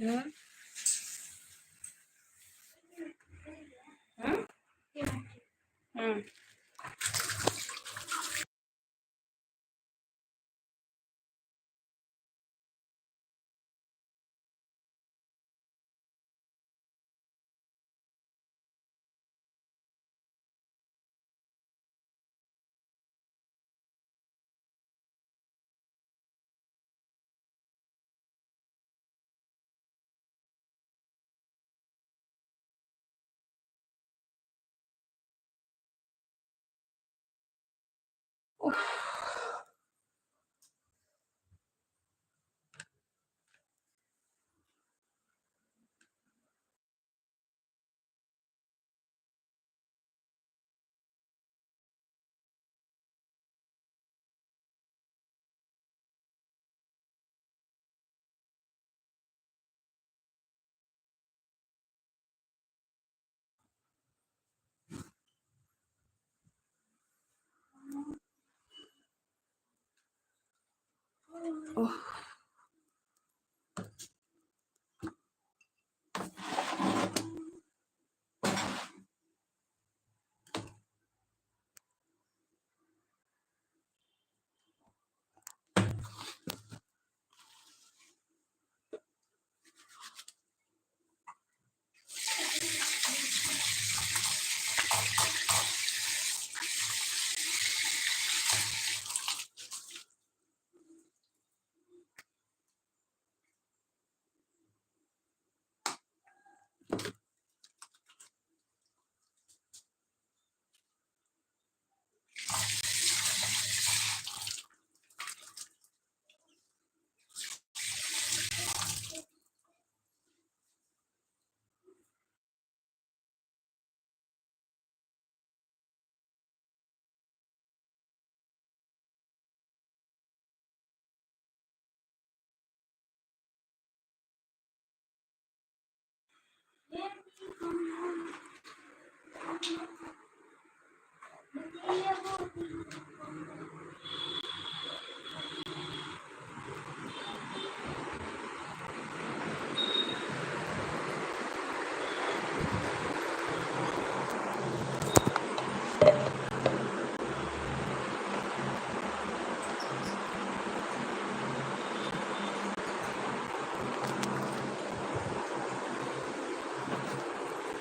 Hmm? Hmm? Hmm.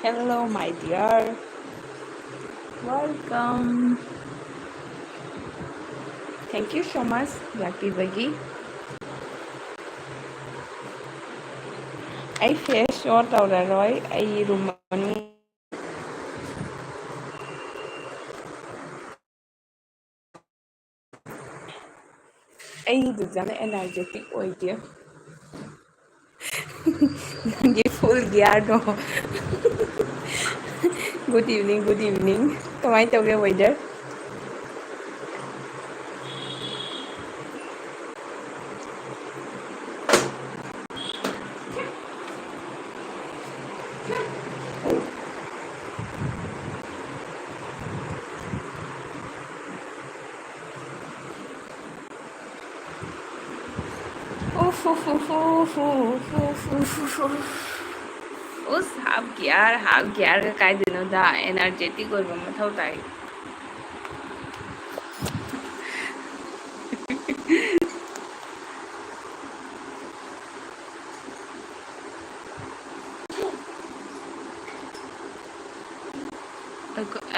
Hello, my dear. Welcome. Thank you so much, Lucky Baggy. I face short out Roy. I room. I do energetic idea. Full gear no. Good evening, good evening. Kamay tawag weather? Oof, oof, oof, oof, oof, oof, oof, oof. उस half gear का कायदेनो दा energetic ओइबा मथौ ताई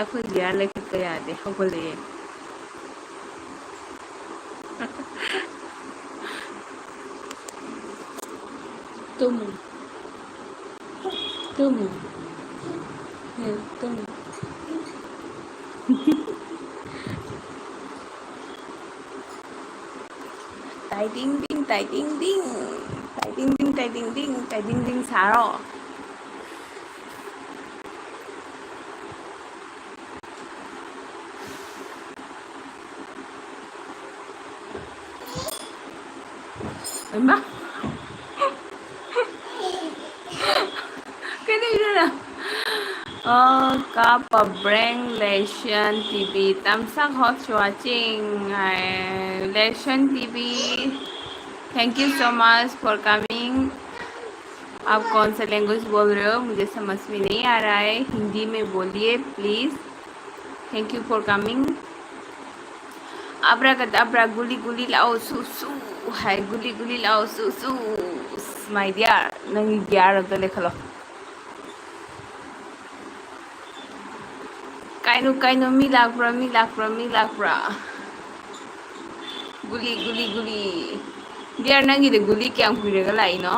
अखोय gear लेखा यादे हगले तुम तुम तुम ताई डिंग डिंग ताई डिंग डिंग ताई डिंग डिंग ताई डिंग डिंग ताई डिंग डिंग सारो मा cái này là Cup of Brain Lesson TV Tamsak hot watching Lesson TV. Thank you so much for coming. आप कौन सा लैंग्वेज बोल रहे हो? मुझे समझ में नहीं आ रहा है, हिंदी में बोलिए please. Thank you for coming. Abracadabra, guli guli lao su su, hai guli guli lao su su. My dear, nang dear to lekhalo. Kaino milakra. Guli. Dear nangi de guli kyang piraga lai no.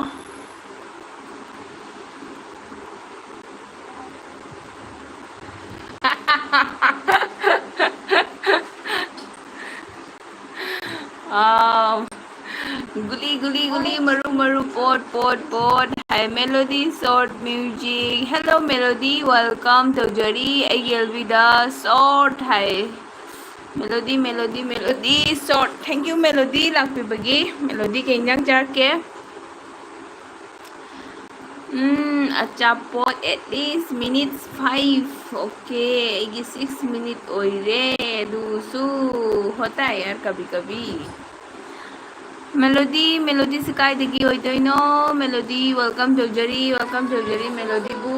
Um, guli, maru, pot. Hi, Melody, short music. Hello, Melody, welcome to Jari. Agilvida, short. Hi, Melody, short. Thank you, Melody. Lakpi bagi. Melody, kenyang jar ke? Achapot at least minutes 5. Okay, 6 minutes oire. Dusu. होता है यार कभी melody से काय देगी होई तो नो मेलोडी वेलकम जोजरी मेलोडी बू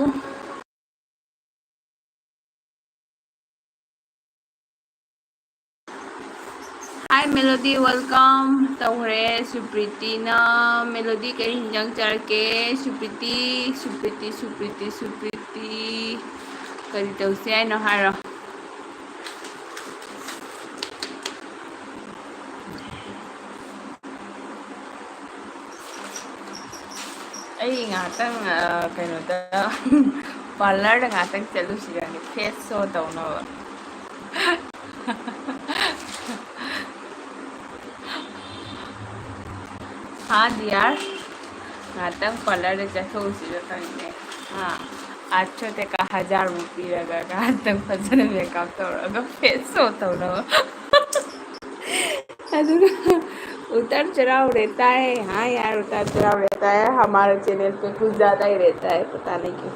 हाय मेलोडी वेलकम तौरे सुप्रीतिना मेलोडी के हिंजंग चार के सुप्रीति करी तौसे आई नो हारो ꯑꯩ ꯉꯥꯛꯇꯪ ꯀꯩꯅꯣꯗ ꯄꯥꯔꯂꯔꯗ ꯉꯥꯛꯇꯪ ꯆꯠꯂꯨꯁꯤꯔꯅꯤ ꯐꯦꯁ ꯁꯣ ꯇꯧꯅꯕ हाँ यार ngātang parlor चथोसीरा खंगे हाँ 800 का 1000 रुपये लगा ngātang फजन मेकअप तौरगा फेस सो तौरगा उतार चढ़ाव रहता है हाँ यार उतार चढ़ाव रहता है हमारे चैनल पे कुछ ज़्यादा ही रहता है पता नहीं क्यों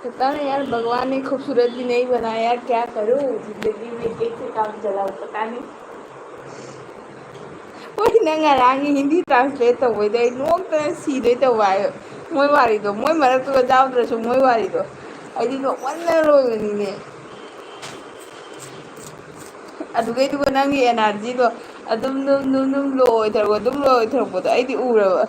पता नहीं यार भगवान ने खूबसूरत भी नहीं बनाया यार क्या करूँ जिंदगी में कैसे काम चलाऊँ पता नहीं वही नंगारांगी हिंदी ट्रांसलेट तौबदे आई नोक्तना सीदे तौबाय मोय वारीदो मोय मरक्तुगा जावद्रसु मोय वारीदो आइदि नोक्मन्ना लोइबनिने अदुगैदुगा नंगी एनर्जीदो अदुम लोइथरबदो आइदि उरबा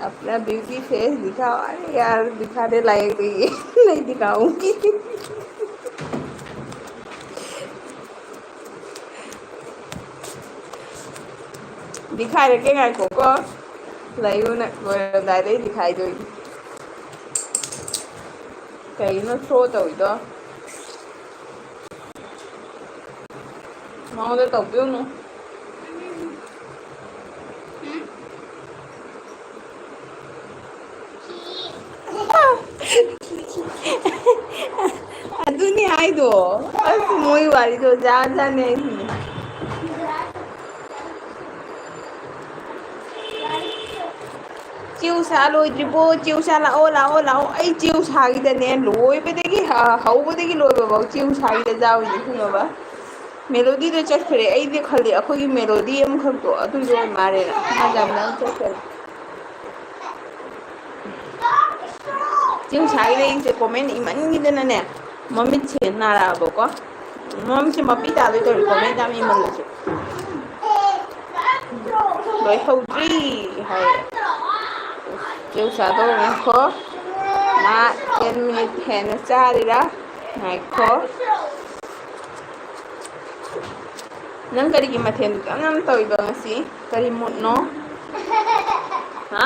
अपना ब्यूटी फेस दिखाओ अरे यार दिखाने लायक नहीं दिखाऊंगी दिखाई रखे को लाइव ना दायरे दिखाई दो कहीं ना शो तो इधर माँ उधर तो क्यों ना अदुनी आई दो बस मोई वाली तो जा नहीं चिउसा लोइद्रिबो चिउसा लाओ आई चिउसागीदने लोइबदगी हौबदगी लोइबबाव चिउसागीदा जावइदि खुनबा मेलोडी दो चखरे आइदि खले अखोगी मेलोडी अम खतो अदु जो मारे आजामना चखरे चिउसागीदा इंसे कमेंट इमनगीदनने मम्मी छे नाराबको मम्मी से मपी तादो तो कमेंट आम इमनलसे लोइ हौद्री हाय चिउसादो ngakho na 10 minute hen charira ngakho nang kari gi mathen kanam toiba ngasi kari mutno ha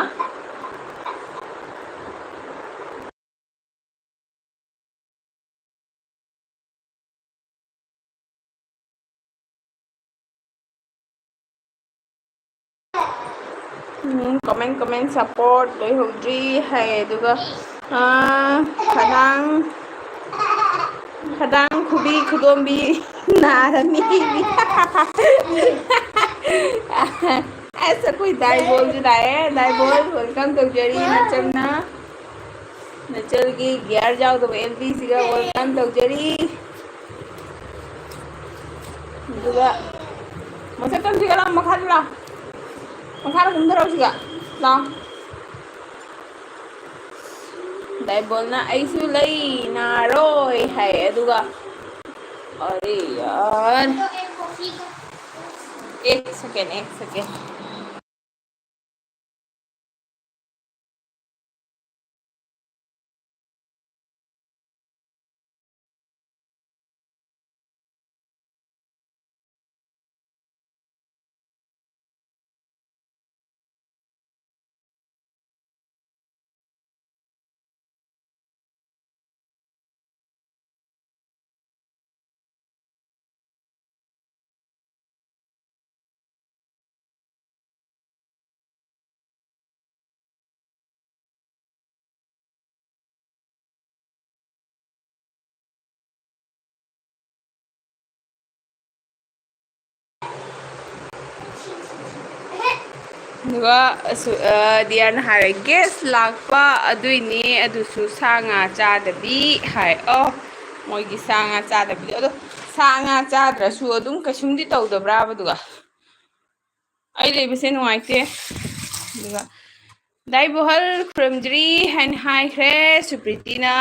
comment support loi hudri hai duga khadang khubi khudombi narami ऐसा कोई दाईबोल जो लाए दाईबोल वेलकम तौजरी नचलना नचलगी गियर जाओ तो एलबी सिगा वेलकम तौजरी दुगा मसक्तम सिगा ला मखान ला मखान कुमधराव सिगा ला दाईबोलना ऐसु लई नारोय है अदुगा अरे यार एक सेकेंड दियाना हारे गेस लाक्पा अदुइनी अदुसु सा nga चादबी हाय मोइगी सा nga चादबी अदो सा nga चाद्रसु अदुम कशुमदी तौदब्राबा दुगा आई लेबसे नुआइते दुगा दाइबोहल खुरमजरी हैन हाइख्रे सुप्रीतिना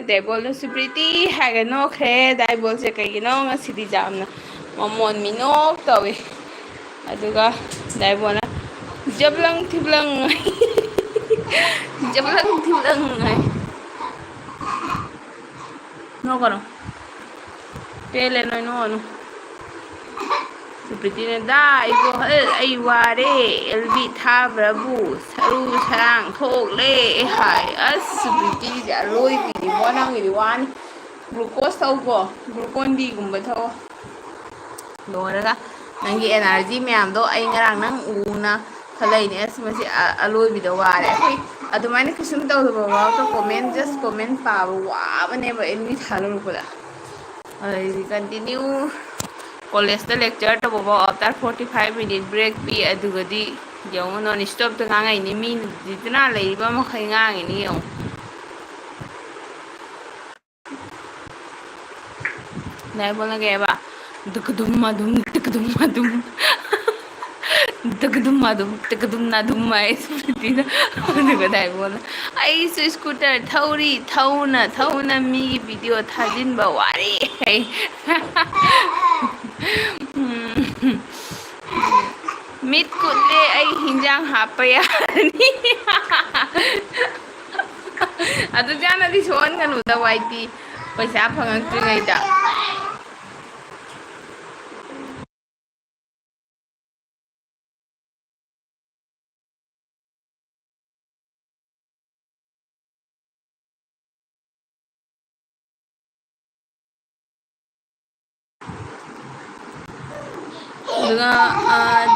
दाइबोल सुप्रीति हागनो ख्रे दाइबोल से कइगिनो ngasiदी jamna mamon minok tawi aduga daibona jablang thiblang jablang thiblang no karo pele no no no Supriti ने दाइबोहल आई वारे एलबी था प्रभु सरू सरंग थोकले हाय अस सुप्रीति जा लोई पीदी बोनांग गी वानी ग्लूकोज थौको ग्लूकोन डी गुम्बा थौ लोरगा नंगी एनर्जी मैम दो आई ngarang nang una खलैने अस मसी अलोई बिदो वारे होय अदुमाने किसुम तौदबा वाव तो कमेंट जस्ट कमेंट पाबा वाबने बा एलबी थालो रुपदा आई कंटिन्यू कॉलेज लेक्चर तब आफ्टर 45 मिनट ब्रेक पी अदुगदी यौ नॉन स्टॉप तो ngangai मी जितना लेबा मखै ngangai ni यौ नाइ बोलना के बा दुकदुम मदुम टिकदुम मदुम दुकदुम मदुम टिकदुम ना दुम माय स्मृति ना अदुगा दाइ बोलना आई सु स्कूटर थौरी थौना मी वीडियो थाजिन बा वारे मिट कुले आई हिंजांग हापा यानी अदु जानादी सोन गनु दा वाइटी पैसा फंगक्ट्रिङैदा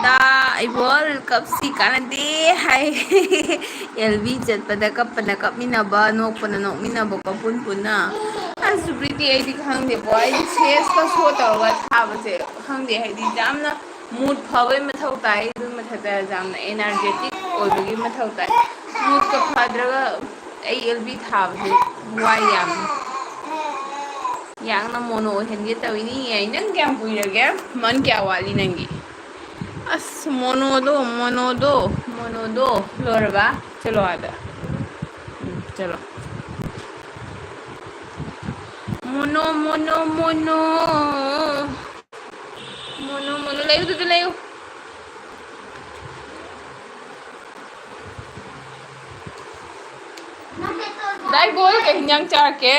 दा इबोल कपसी कानदे हाय एलबी चटपदा कपना कपमिनाबा नोकपना नोकमिनाबा कपुन पुना सुप्रीति ऐदी खंगदे बॉय सेस का शो तौगा थाबसे खंगदे हाइदी जामना मूड फबै मथौ ताइ दु मथदा जामना एनर्जेटिक ओइबगी मथौ ताइ मूड का फाद्रगा ऐ एलबी थाबसे वाइ याम मोनो हेंगे तविनी आई नंग क्या पुइरगे मन क्या वाली नंगी अस मोनो दो लोरबा चलो आदा चलो mono mono mono mono mono ले तो ले दाई बोल के हिंजांग चाके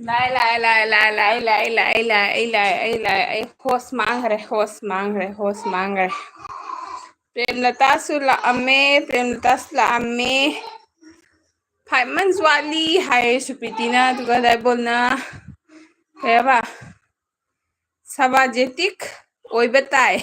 Lại lại lại lại lại lại lại lại lại lại host mang rồi host mang rồi host mang rồi Premlata su la ame Premlata su la ame 5 months wali hai Supritina tuga dai bolna kaya ba sabajetic oiba tai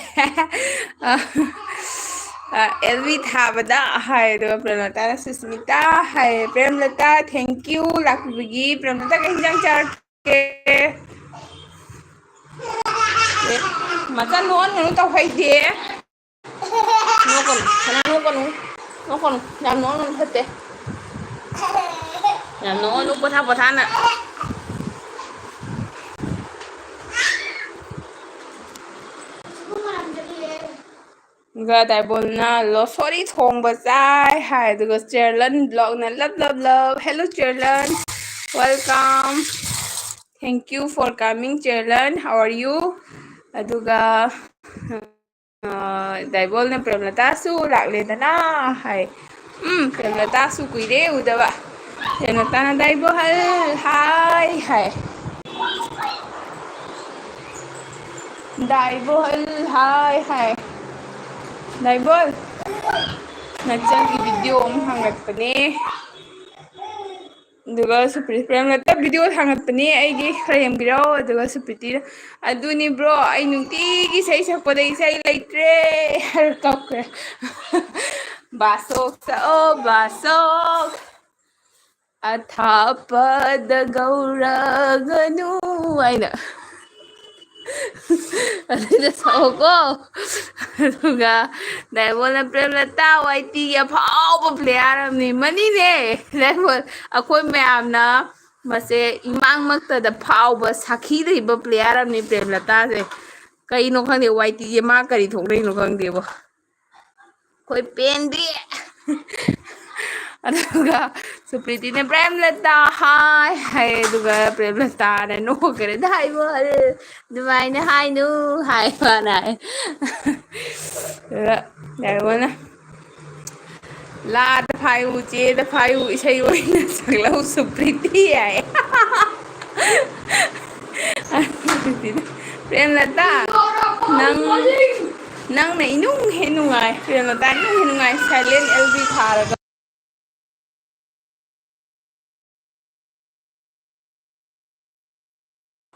LV thabada hai do Premlata Susmita hai Premlata thank you lakbigi Premlata ka hinjang char ke macha non nu tao hay de nó còn nó còn nó còn làm nó thật đấy làm nó lúc bữa than ạ giờ tại buồn na lo sorry thong bữa dài hay được Cherlen blog na love love love hello Cherlen welcome thank you for coming Cherlen how are you aduga đại bol na Premlata su lạc lên na hay Premlata su quý đế udah ba Premlata na đại bol hai hay đại bol hai hay đại bol nagchangi video ang hangatpani duga Suprit Premlata video hangatpani aigi khayam biraw duga Supriti aduni bro ay nungtigi say sakpada isay laitre har kapkre basok sa o basok athapada gauraganu aina Ada soko. Aduga, dahil wala Premlata, YT pa player ni manine. Dahil ako mayam na mase imang magta da pao ba sakhi ri ba player ni Premlata se. Kai no khang de YT ma kari thong ri no khang de ba. Koi pen di. Aduga, Supriti ne Premlata hai hai aduga Premlata ne no kare dai bo dumai ne hai nu hai ba nai dai bo na la da phai u che da phai u isai oi na saklau Supriti ai Premlata nang nang na inung henungai Premlata inung henungai silent LV tharaga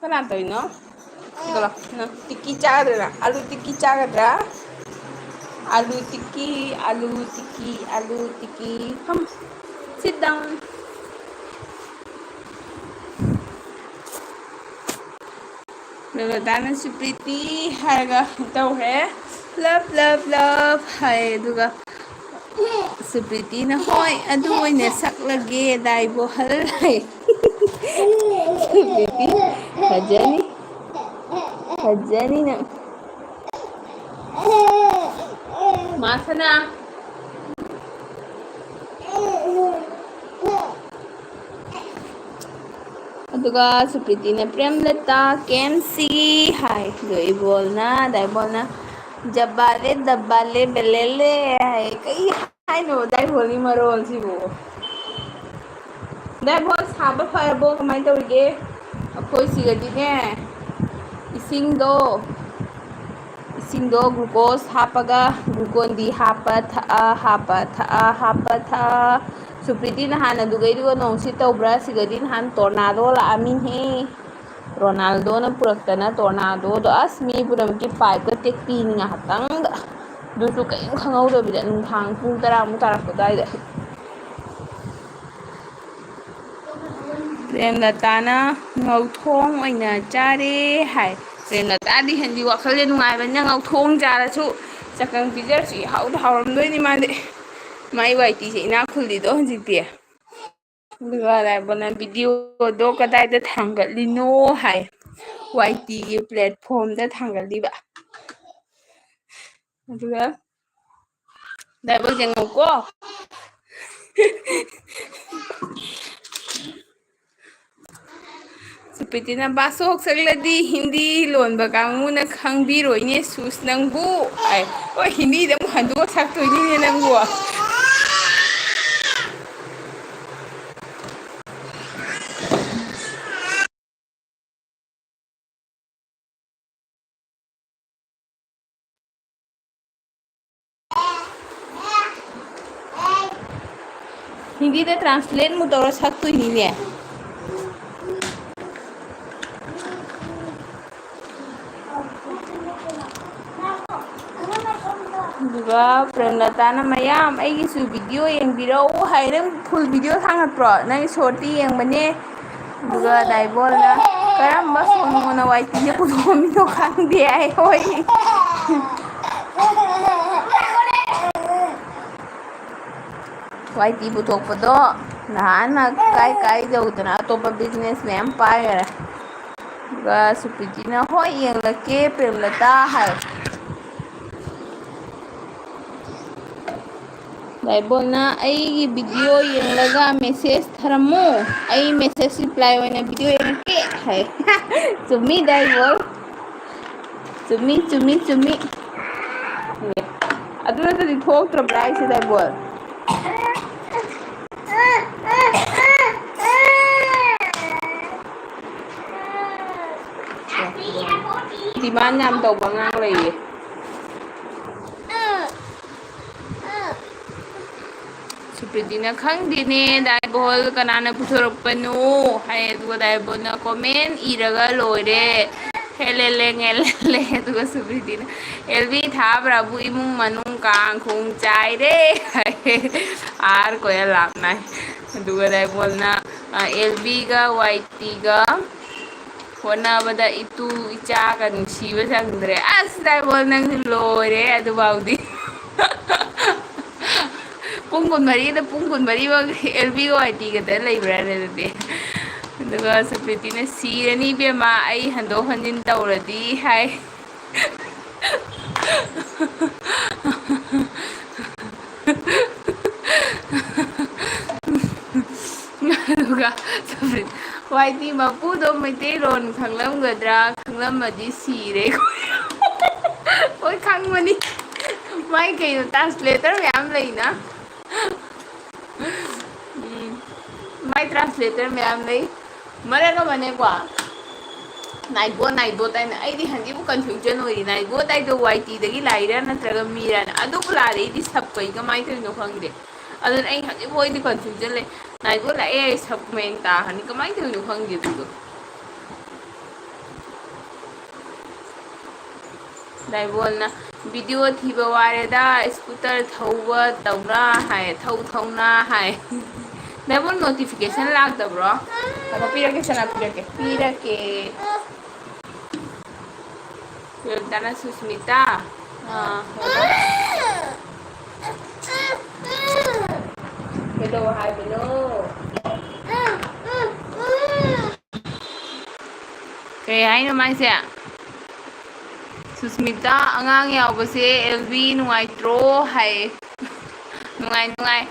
Kana to ino? Gala, na tiki chagadra, alu tiki chagadra, alu tiki, alu tiki, alu tiki. Come, sit down. Premlata na Supriti, haiga tau hai, love, love, love, hai duga. Supriti na hoy, adu ne saklage dai bo hal hai. Supriti, hajani. Hajani na. Masana. Aduga Supriti na Premlata Kensi hai doi bolna dai bolna jabale dabale belele hai kai hai no dai boli marol si bo dai bol saba farbo kamai tawige akoi sigadi ne isingdo glucose hapaga glucon di hapa tha Supriti na hana dugay duga nong si tawbra sigadi han tornado la amin he Ronaldo na purakta na tornado do asmi puram ki pipe ka tek pi ni nga hatang du su kayong khangaw da bida nung thang pung tara mu tarak ko dai da Premlata na ngau thong oina chare hai Premlata di hindi wakal ya nungai ba nya ngau thong chara su sakang pizza si hau da hauram doi ni ma de mai YT se ina khuldi do hojikti duga dai bona video do kadai da thangalino hai YT gi platform da thangali ba aduga dai bo jeng ko Supriti na basok sagladi hindi lon ba kang muna khang biro ne sus nang bu ai o hindi da mo handu sak to ni nang bu Hindi दा translate मु तौर सक्तोइनिने दुगा प्रेमलताना मयाम अइगिसु video येंबिरौ हाय नंग full video थांगत्रो नंग shorty येंबने दुगा दाइबोलना करम्बा सोनोना वाइटिने पुथोमिनो खांदे आय होय वाइटी पुथोकपदो नहाना काय काय जौदना अतोपा बिजनेस मैम पायरे दुगा सुप्रीतिना होय येंलके प्रेमलता हाय दाइबोलना अइगी वीडियो येंलगा मेसेज थरमु अइ मेसेज रिप्लाई ओइना वीडियो येंके हाय चुम्मी दाइबोल चुम्मी चुम्मी चुम्मी अदुना तदि थोक्त्रब्रा आइसे दाइबोल डिमांड नाम तौबा ngang लइये सुप्रीतिना खंगदिने दाइबोल कनाना पुथोरपनु हाय दुगा दाइबोलना कमेंट इरगा लोइरे हेलेले दुगा सुप्रीतिना एलबी थाब्राबु इमुंग मनुंग कांखुंग चाइरे आर कोया लापनाय दुगा दाइबोलना एलबी गा वाइटी गा होनाबदा इतु इचागा नुसीबा संगद्रे अस दाइबोल नंग लोइरे अदुबाउदी पुंग कुनमरीदा पुंग कुनमरी वा एलबी गा वाइटी गदा लेब्राने दे दुगा सुप्रीतिना सीरनी बेमा आई हंदो हंजिन तौरदी हाय दुगा सुप्रीत वाइटी मपुदो मैतेलोन खंगलमगद्रा खंगलमदी सीरे ओय खंगमनी माई कइनो ट्रांसलेटर मैम लेना माई ट्रांसलेटर मैम ले मरेगा बने क्वा नाइबो ताइना आइदी हंजीबु कंफ्यूजन होई नाइबो ताइदो वाइटी दगी लाइरा नत्रगा मीरा अदु लारे इदी सब कई कमाई कइनो खंगदे अदन आई हंजीबु होइदी कंफ्यूजन ले नाइबो लाए सब मेन ता हनी कमाई कइनो खंगदे दुदो दाइबोलना वीडियो थीबा वारेदा स्कूटर थौबा तौरा हाय थौना हाय दाइबोल नोटिफिकेशन लागदब्रो अब पिरके सना पिरके प्रेमलताना सुस्मिता हेलो हाय हेलो कई हाइनो माइसे सुस्मिता अंगांग यावबसे एलबी नुंगाइत्रो हाय नुंगाइ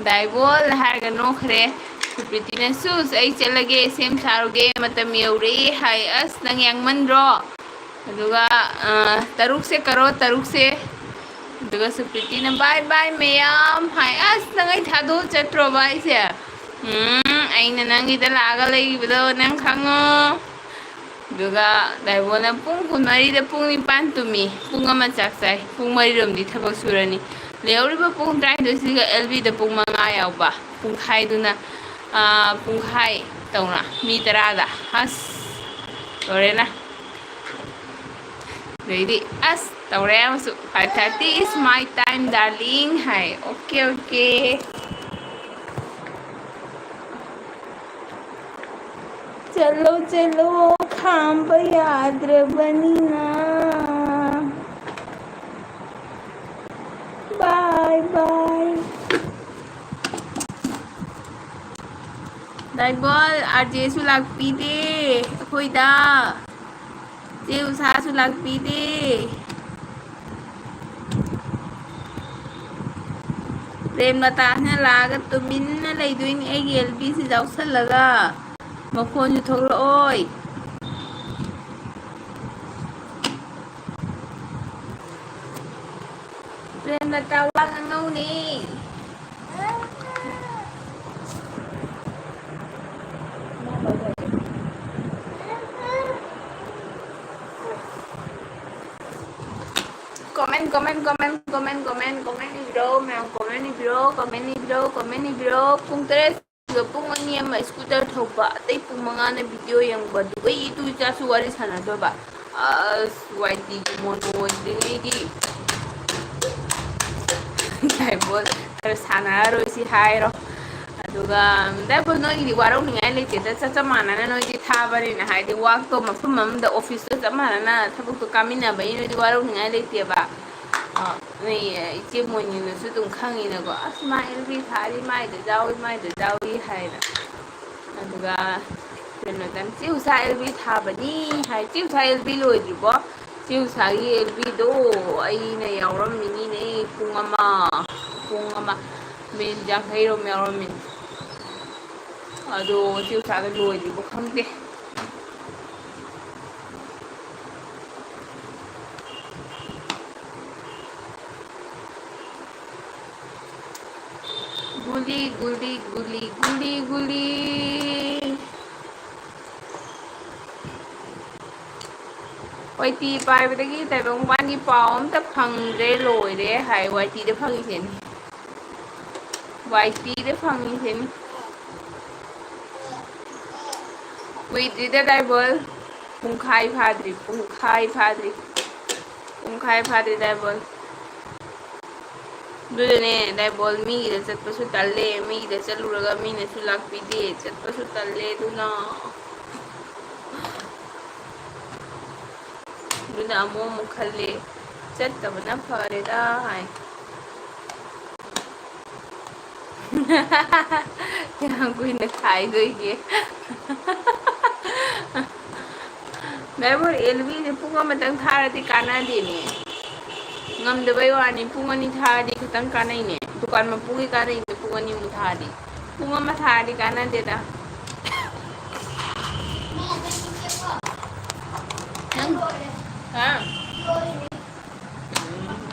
दाइबोल हारगा नोखरे सुप्रीतिना सुस आई चलगे सेम सारोगे मतम यौरे हाय अस नंग यांगमनरो अदुगा तरुक से करो तरुक से दुगा सुप्रीतिना बाय बाय मैम हाय अस नंgai थादो चत्रो बाय से आइना नंगीदा लागा लेगिबदो नंग खंगो दुगा दाइबोलना पुंग कुनमरीदा पुंग निपान तुमी पुंग अमा चाकसाई पुंग मरीरोमदी थबक सुरनी लेवरिबा पुंग ट्राइदोसिगा एलबीदा पुंग मंगा यावबा पुंग खाइदुना पुंग खाइ तौना मी तरादा हस Lorena Ready? As tawre masu 5:30 is my time, darling. Hi. Okay. चलो खांब याद बनीना बाय दाइबोल आरजेसु लाक्पीदे अखोइदा जे उसासु लाक्पीदे प्रेमलताना लागा तुमिन्ना लैदोइनी एगी एलबी से जाउसल्लगा मखोनजु थोरओय प्रेमलता वा ngangौनी comment pung tere pung ani ama scooter thopa atei pung manga na video yang ba du ei tu cha su wari sana do ba as waiti mono dingi daibol sana ro si hairo aduga daibol no gi waro ni ngai le te cha cha mana na no gi tha bari na hai di work to mafum mam da office to mana na thabuk to kamina ba ni di waro ni ngai le te baนี่เจ้ามันอยู่ในสุดตรงข้างนี้นะก็ไม่รีบถ่ายไม่เดือดเจ้าให้นะแล้วก็เป็นแบบนั้นจิ้วใส่รีบถ่ายแบบนี้ให้จิ้วใส่รีบเลยหรือเปล่าจิ้วใส่รีบดูไอ้เนี่ยยาวรำนี่นี่พุงอามามีจังให้เราไม่ยาวรำมินดูจิ้วใส่กันเลยหรือเปล่าข้างเดียगुली वाई टी पाइबदगी ताइबंग बानी पाव अमता फंगदे लोइदे हाय वाई टी दे फंगिसेन वाई टी दे फंगिसेन वेट दे दाइबल पुंखाई फाद्री दाइबल दुने दाइबल मीगिदा चटपसु तल्ले मीगिदा चलुरगा मीनेसु लाक्पीदे चटपसु तल्ले दुना अमो खल्ले चटबना फरेदा हाय क्या कुइना खाई दोइगे दाइबल एलवी ने पुंगा मतंग थारदी काना देने ngamdabay wani pung ani thadi khutang kanai ne dukan ma pungi kanai ne pung ani mu thadi punga ma thadi kana deda ha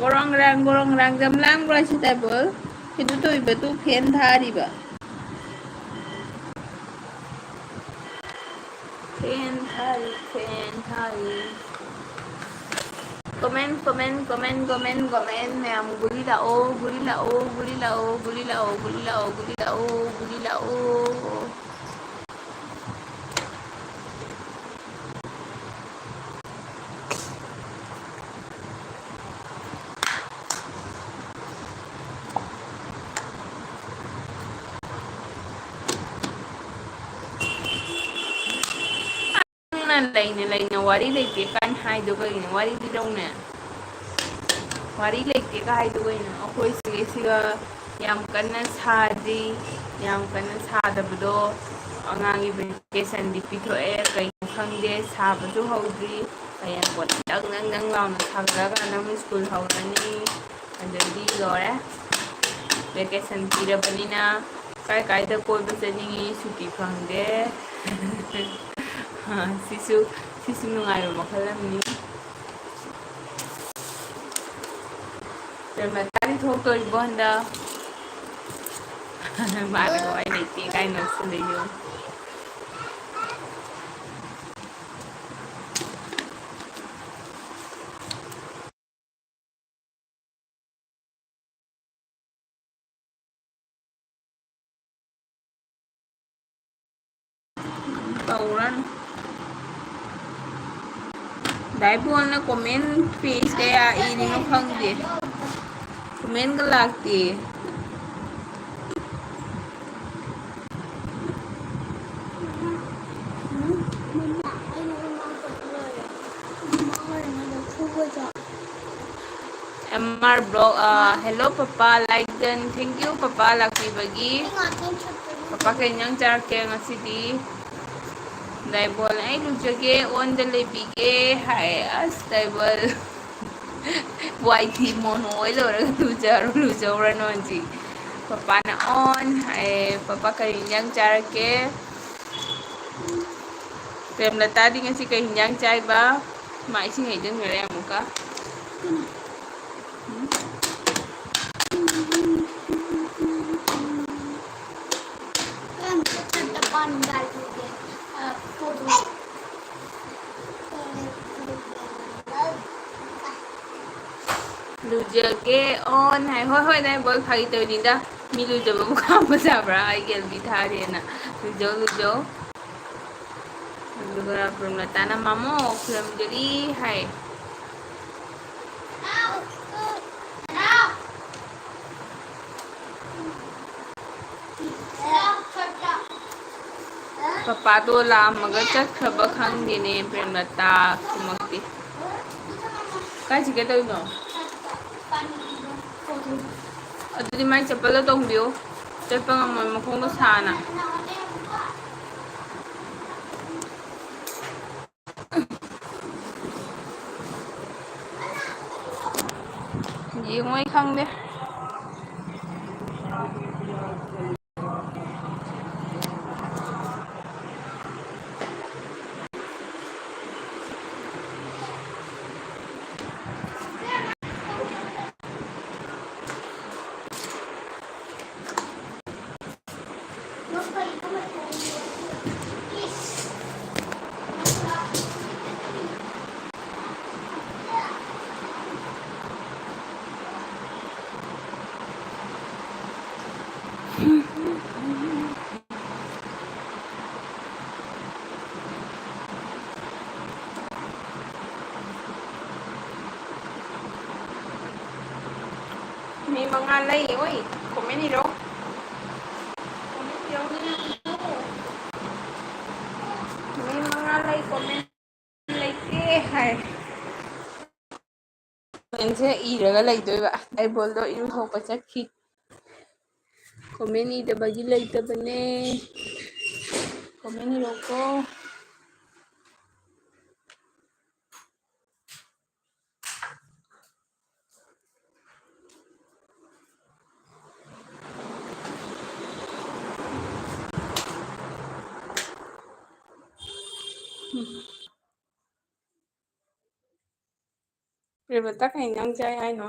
gorong rang jam lang bra si tabel itu tu iba tu pen thadi ba pen thadi comment mèo guli lao lấy wari lấy tiền can hai đứa cái wari đi đâu nè wari lấy tiền cái hai đứa cái nè khôi siga yam kana sadi yam kana sada bdo angangi vacation di pitho e kai khangde sa bdu hawdri ayan bot nang law na thagda ga nam school hawrani andadi gore vacation tira banina kai da koi bachani suti phangde sisu nungai ba makhalamni terma tari thok to bonda ma ko ai nei ti kai na sun yo tauran dai buon na comment page kaya ini no khangde comment ka lagti MR blog hello papa like then thank you papa lagti bagi papa kanyang jar ke ngasidi daibol ay lujage on the lebige hai as daibol YT mono oil or lujar nonji papa na on hai papa kanyang jar ke tem la ta ding si kanyang chai ba mai si ngai deng re amuka ꯂꯨꯖꯒꯦ ꯑꯣꯟ ꯍꯥꯏ ꯍꯣꯏ ꯍꯣꯏ ꯅꯪ ꯕꯣꯜ ꯐꯥꯒꯤ ꯇꯧꯅꯤꯗ ꯃꯤ ꯂꯨꯖꯕꯕꯨ ꯈꯥꯝꯕ ꯌꯥꯕ꯭ꯔꯥ ꯑꯩ ꯒꯦꯜꯕꯤ ꯊꯥꯔꯦꯅ ꯂꯨꯖꯧ ꯂꯨꯖꯧ ꯑꯗꯨꯒ ꯄ꯭ꯔꯦꯝꯂꯇꯥꯅ ꯃꯃꯣ ꯈꯨꯔꯨꯝꯖꯔꯤ ꯍꯥꯏ ꯄꯄꯥꯗꯣ ꯂꯥꯛꯑꯝꯃꯒ ꯆꯠꯈ꯭ꯔꯕ ꯈꯪꯗꯦꯅꯦ ꯄ꯭ꯔꯦꯝꯂꯇꯥ ꯈꯨꯃꯛꯇꯦ ꯀꯥꯏ ꯆꯠꯀꯦ ꯇꯧꯔꯤꯅꯣ ꯑꯗꯨꯗꯤ ꯃꯥꯏ ꯆꯄꯜꯗꯣ ꯇꯣꯡꯕꯤꯌꯨ ꯆꯠꯄ ꯉꯝꯃꯣꯏ ꯃꯈꯣꯡꯗꯣ ꯁꯥꯅ ꯌꯦꯡꯉꯣꯏ ꯈꯪꯗꯦ ꯃꯤ ꯃꯉꯥ ꯂꯩ ꯑꯣꯏ ꯀꯣꯃꯦꯟ ꯏꯔꯣ ꯃꯤ ꯃꯉꯥ ꯂꯩ ꯀꯣꯃꯦꯟ ꯂꯩꯇꯦ ꯍꯥꯏ ꯀꯣꯃꯦꯟꯁꯦ ꯏꯔꯒ ꯂꯩꯗꯣꯏꯕ ꯑꯩꯕꯣꯜꯗꯣ ꯏꯔꯨ ꯊꯣꯛꯄ ꯆꯠꯈꯤ ꯀꯣꯃꯦꯟ ꯏꯗꯕꯒꯤ ꯂꯩꯇꯕꯅꯦ ꯀꯣꯃꯦꯟ ꯏꯔꯣꯀꯣ ꯄ꯭ꯔꯦꯃꯂꯇꯥ ꯀꯩ ꯏꯟꯖꯥꯡ ꯆꯥꯏ ꯍꯥꯏꯅꯣ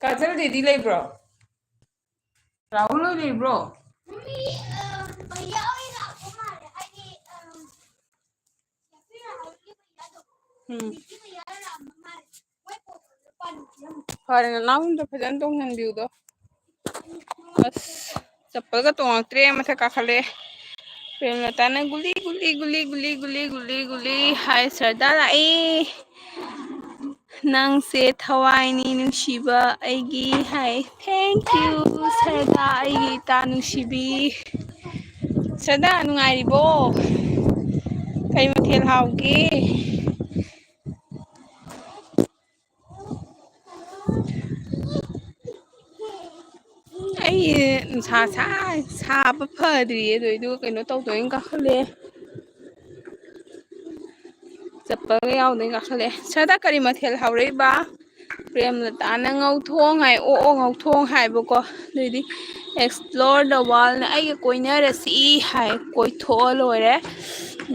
ꯀꯥꯖꯜ ꯗꯤꯗꯤ ꯂꯩꯕ꯭ꯔꯣ ꯔꯥꯍꯨꯜ ꯍꯣꯏ ꯂꯩꯕ꯭ꯔꯣ ꯐꯔꯦ ꯅꯅꯥꯎꯗꯣ ꯐꯖꯅ ꯇꯣꯡꯍꯟꯕꯤꯌꯨꯗꯣ ꯑꯁ ꯆꯞꯄꯜꯒ ꯇꯣꯡꯉꯛꯇ꯭ꯔꯦ ꯃꯊꯛ ꯀꯥꯈꯠꯂꯛꯑꯦ ꯄ꯭ꯔꯦꯃꯂꯇꯥꯅ ꯒꯨꯂꯤ ꯒꯨꯂꯤ ꯒꯨꯂꯤ ꯒꯨꯂꯤ ꯒꯨꯂꯤ ꯒꯨꯂꯤ ꯒꯨꯂꯤ ꯍꯥꯏ ꯁꯔꯗꯥ ꯂꯥꯛꯑꯦ ꯅꯪꯁꯦ ꯊꯋꯥꯏꯅꯤ ꯅꯨꯡꯁꯤꯕ ꯑꯩꯒꯤ ꯍꯥꯏ ꯊꯦꯡꯀ꯭ꯌꯨ ꯁꯔꯗꯥ ꯑꯩꯒꯤ ꯏꯇꯥ ꯅꯨꯡꯁꯤꯕꯤ ꯁꯔꯗꯥ ꯅꯨꯡꯉꯥꯏꯔꯤꯕꯣ ꯀꯩ ꯃꯊꯦꯜ ꯍꯥꯎꯒꯦ ꯑꯩ ꯅꯨꯡꯁꯥ ꯁꯥꯕ ꯐꯗ꯭ꯔꯤꯌꯦ ꯑꯗꯨꯏꯗꯨ ꯀꯩꯅꯣ ꯇꯧꯗꯣꯏꯅ ꯀꯥꯈꯠꯂꯛꯑꯦ ꯆꯠꯄꯒ ꯌꯥꯎꯗꯣꯏ ꯀꯥꯈꯠꯂꯛꯑꯦ ꯁꯔꯗꯥ ꯀꯔꯤ ꯃꯊꯦꯜ ꯍꯧꯔꯛꯏꯕ ꯄ꯭ꯔꯦꯝꯂꯇꯥꯅ ꯉꯧꯊꯣꯡ ꯍꯥꯏ ꯑꯣꯛ ꯉꯧꯊꯣꯡ ꯍꯥꯏꯕꯀꯣ ꯑꯗꯨꯏꯗꯤ ꯑꯦꯛꯁꯄ꯭ꯂꯣꯔ ꯗ ꯋꯥꯔꯜꯅ ꯑꯩꯒ ꯀꯣꯏꯅꯔꯁꯤ ꯍꯥꯏ ꯀꯣꯏꯊꯣꯛꯑ ꯂꯣꯏꯔꯦ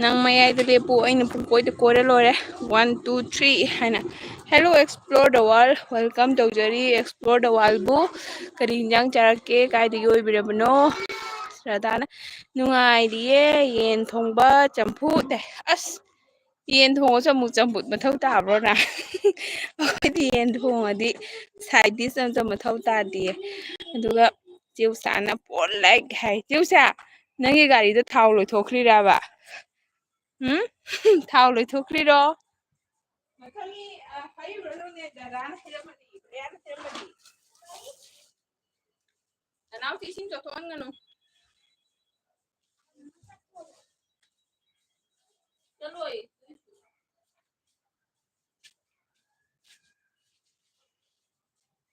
ꯅꯪ ꯃꯌꯥꯏꯗ ꯂꯦꯞꯄꯨ ꯑꯩꯅ ꯄꯨꯡꯀꯣꯏꯗ ꯀꯣꯏꯔ ꯂꯣꯏꯔꯦ 1 2 3 ꯍꯥꯏꯅ ꯍꯦꯜꯂꯣ ꯑꯦꯛꯁꯄ꯭ꯂꯣꯔ ꯗ ꯋꯥꯔꯜ ꯋꯦꯜꯀꯝ ꯇꯧꯖꯔꯤ ꯑꯦꯛꯁꯄ꯭ꯂꯣꯔ ꯗ ꯋꯥꯔꯜꯕꯨ ꯀꯔꯤ ꯌꯦꯟꯖꯥꯡ ꯆꯥꯔꯛꯀꯦ ꯀꯥꯏꯗꯒꯤ ꯑꯣꯏꯕꯤꯔꯕꯅꯣ ꯁꯔꯗꯥꯅ ꯅꯨꯡꯉꯥꯏꯔꯤꯌꯦ ꯌꯦꯟ ꯊꯣꯡꯕ ꯆꯝꯐꯨꯠ ꯑꯁ ꯌꯦꯟ ꯊꯣꯡꯉꯁꯨ ꯑꯃꯨꯛ ꯆꯝꯐꯨꯠ ꯃꯊꯧ ꯇꯥꯕ꯭ꯔꯣꯅ ꯑꯩꯈꯣꯏꯗꯤ ꯌꯦꯟ ꯊꯣꯡꯉꯗꯤ ꯁꯥꯏꯠ ꯗꯤꯁ ꯑꯝꯇ ꯃꯊꯧ ꯇꯥꯗꯦ ꯑꯗꯨꯒ ꯆꯦꯎꯆꯥꯅ ꯄꯣꯔ ꯂꯥꯏꯛ ꯍꯥꯏ ꯆꯦꯎꯆꯥ ꯅꯪꯒꯤ ꯒꯥꯔꯤꯗꯣ ꯊꯥꯎ ꯂꯣꯏꯊꯣꯛꯈ꯭ꯔꯤꯔꯕ ꯊꯥꯎ ꯂꯣꯏꯊꯣꯛꯈ꯭ꯔꯤꯔꯣ ꯃꯊꯪꯒꯤ ꯍꯩꯔꯨꯔꯅꯨꯅꯦ ꯗꯗꯥꯅ ꯍꯩꯔꯝꯃꯗꯤ ꯗꯗꯥꯅ ꯍꯩꯔꯝꯃꯗꯤ ꯅꯅꯥꯎꯗꯤ ꯏꯁꯤꯡ ꯆꯣꯠꯊꯣꯛꯍꯟꯒꯅꯨ ꯆꯠꯂꯣꯏ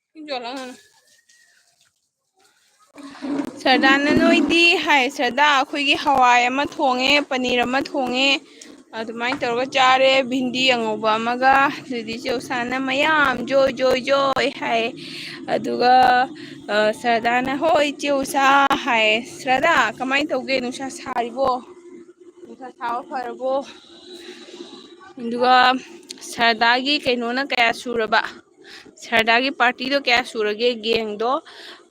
ꯏꯁꯤꯡ ꯆꯣꯠꯍꯟꯒꯅꯨ ꯁꯔꯗꯥꯅ ꯅꯣꯏꯗꯤ ꯍꯥꯏ ꯁꯔꯗꯥ ꯑꯩꯈꯣꯏꯒꯤ ꯍꯋꯥꯏ ꯑꯃ ꯊꯣꯡꯉꯦ ꯄꯅꯤꯔ ꯑꯃ ꯊꯣꯡꯉꯦ ꯑꯗꯨꯃꯥꯏꯅ ꯇꯧꯔꯒ ꯆꯥꯔꯦ ꯚꯤꯟꯗꯤ ꯑꯉꯧꯕ ꯑꯃꯒ ꯑꯗꯨꯗꯤ ꯆꯦꯎꯁꯥꯅ ꯃꯌꯥꯝ ꯖꯣꯏ ꯖꯣꯏ ꯖꯣꯏ ꯍꯥꯏ ꯑꯗꯨꯒ ꯁꯔꯗꯥꯅ ꯍꯣꯏ ꯆꯦꯎꯆꯥ ꯍꯥꯏ ꯁꯔꯗꯥ ꯀꯃꯥꯏꯅ ꯇꯧꯒꯦ ꯅꯨꯡꯁꯥ ꯁꯥꯔꯤꯕꯣ ꯅꯨꯡꯁꯥ ꯁꯥꯕ ꯐꯔꯕꯣ ꯑꯗꯨꯒ ꯁꯔꯗꯥꯒꯤ ꯀꯩꯅꯣꯅ ꯀꯌꯥ ꯁꯨꯔꯕ ꯁꯔꯗꯥꯒꯤ ꯄꯥꯔꯇꯤꯗꯣ ꯀꯌꯥ ꯁꯨꯔꯒꯦ ꯒꯦꯡꯗꯣ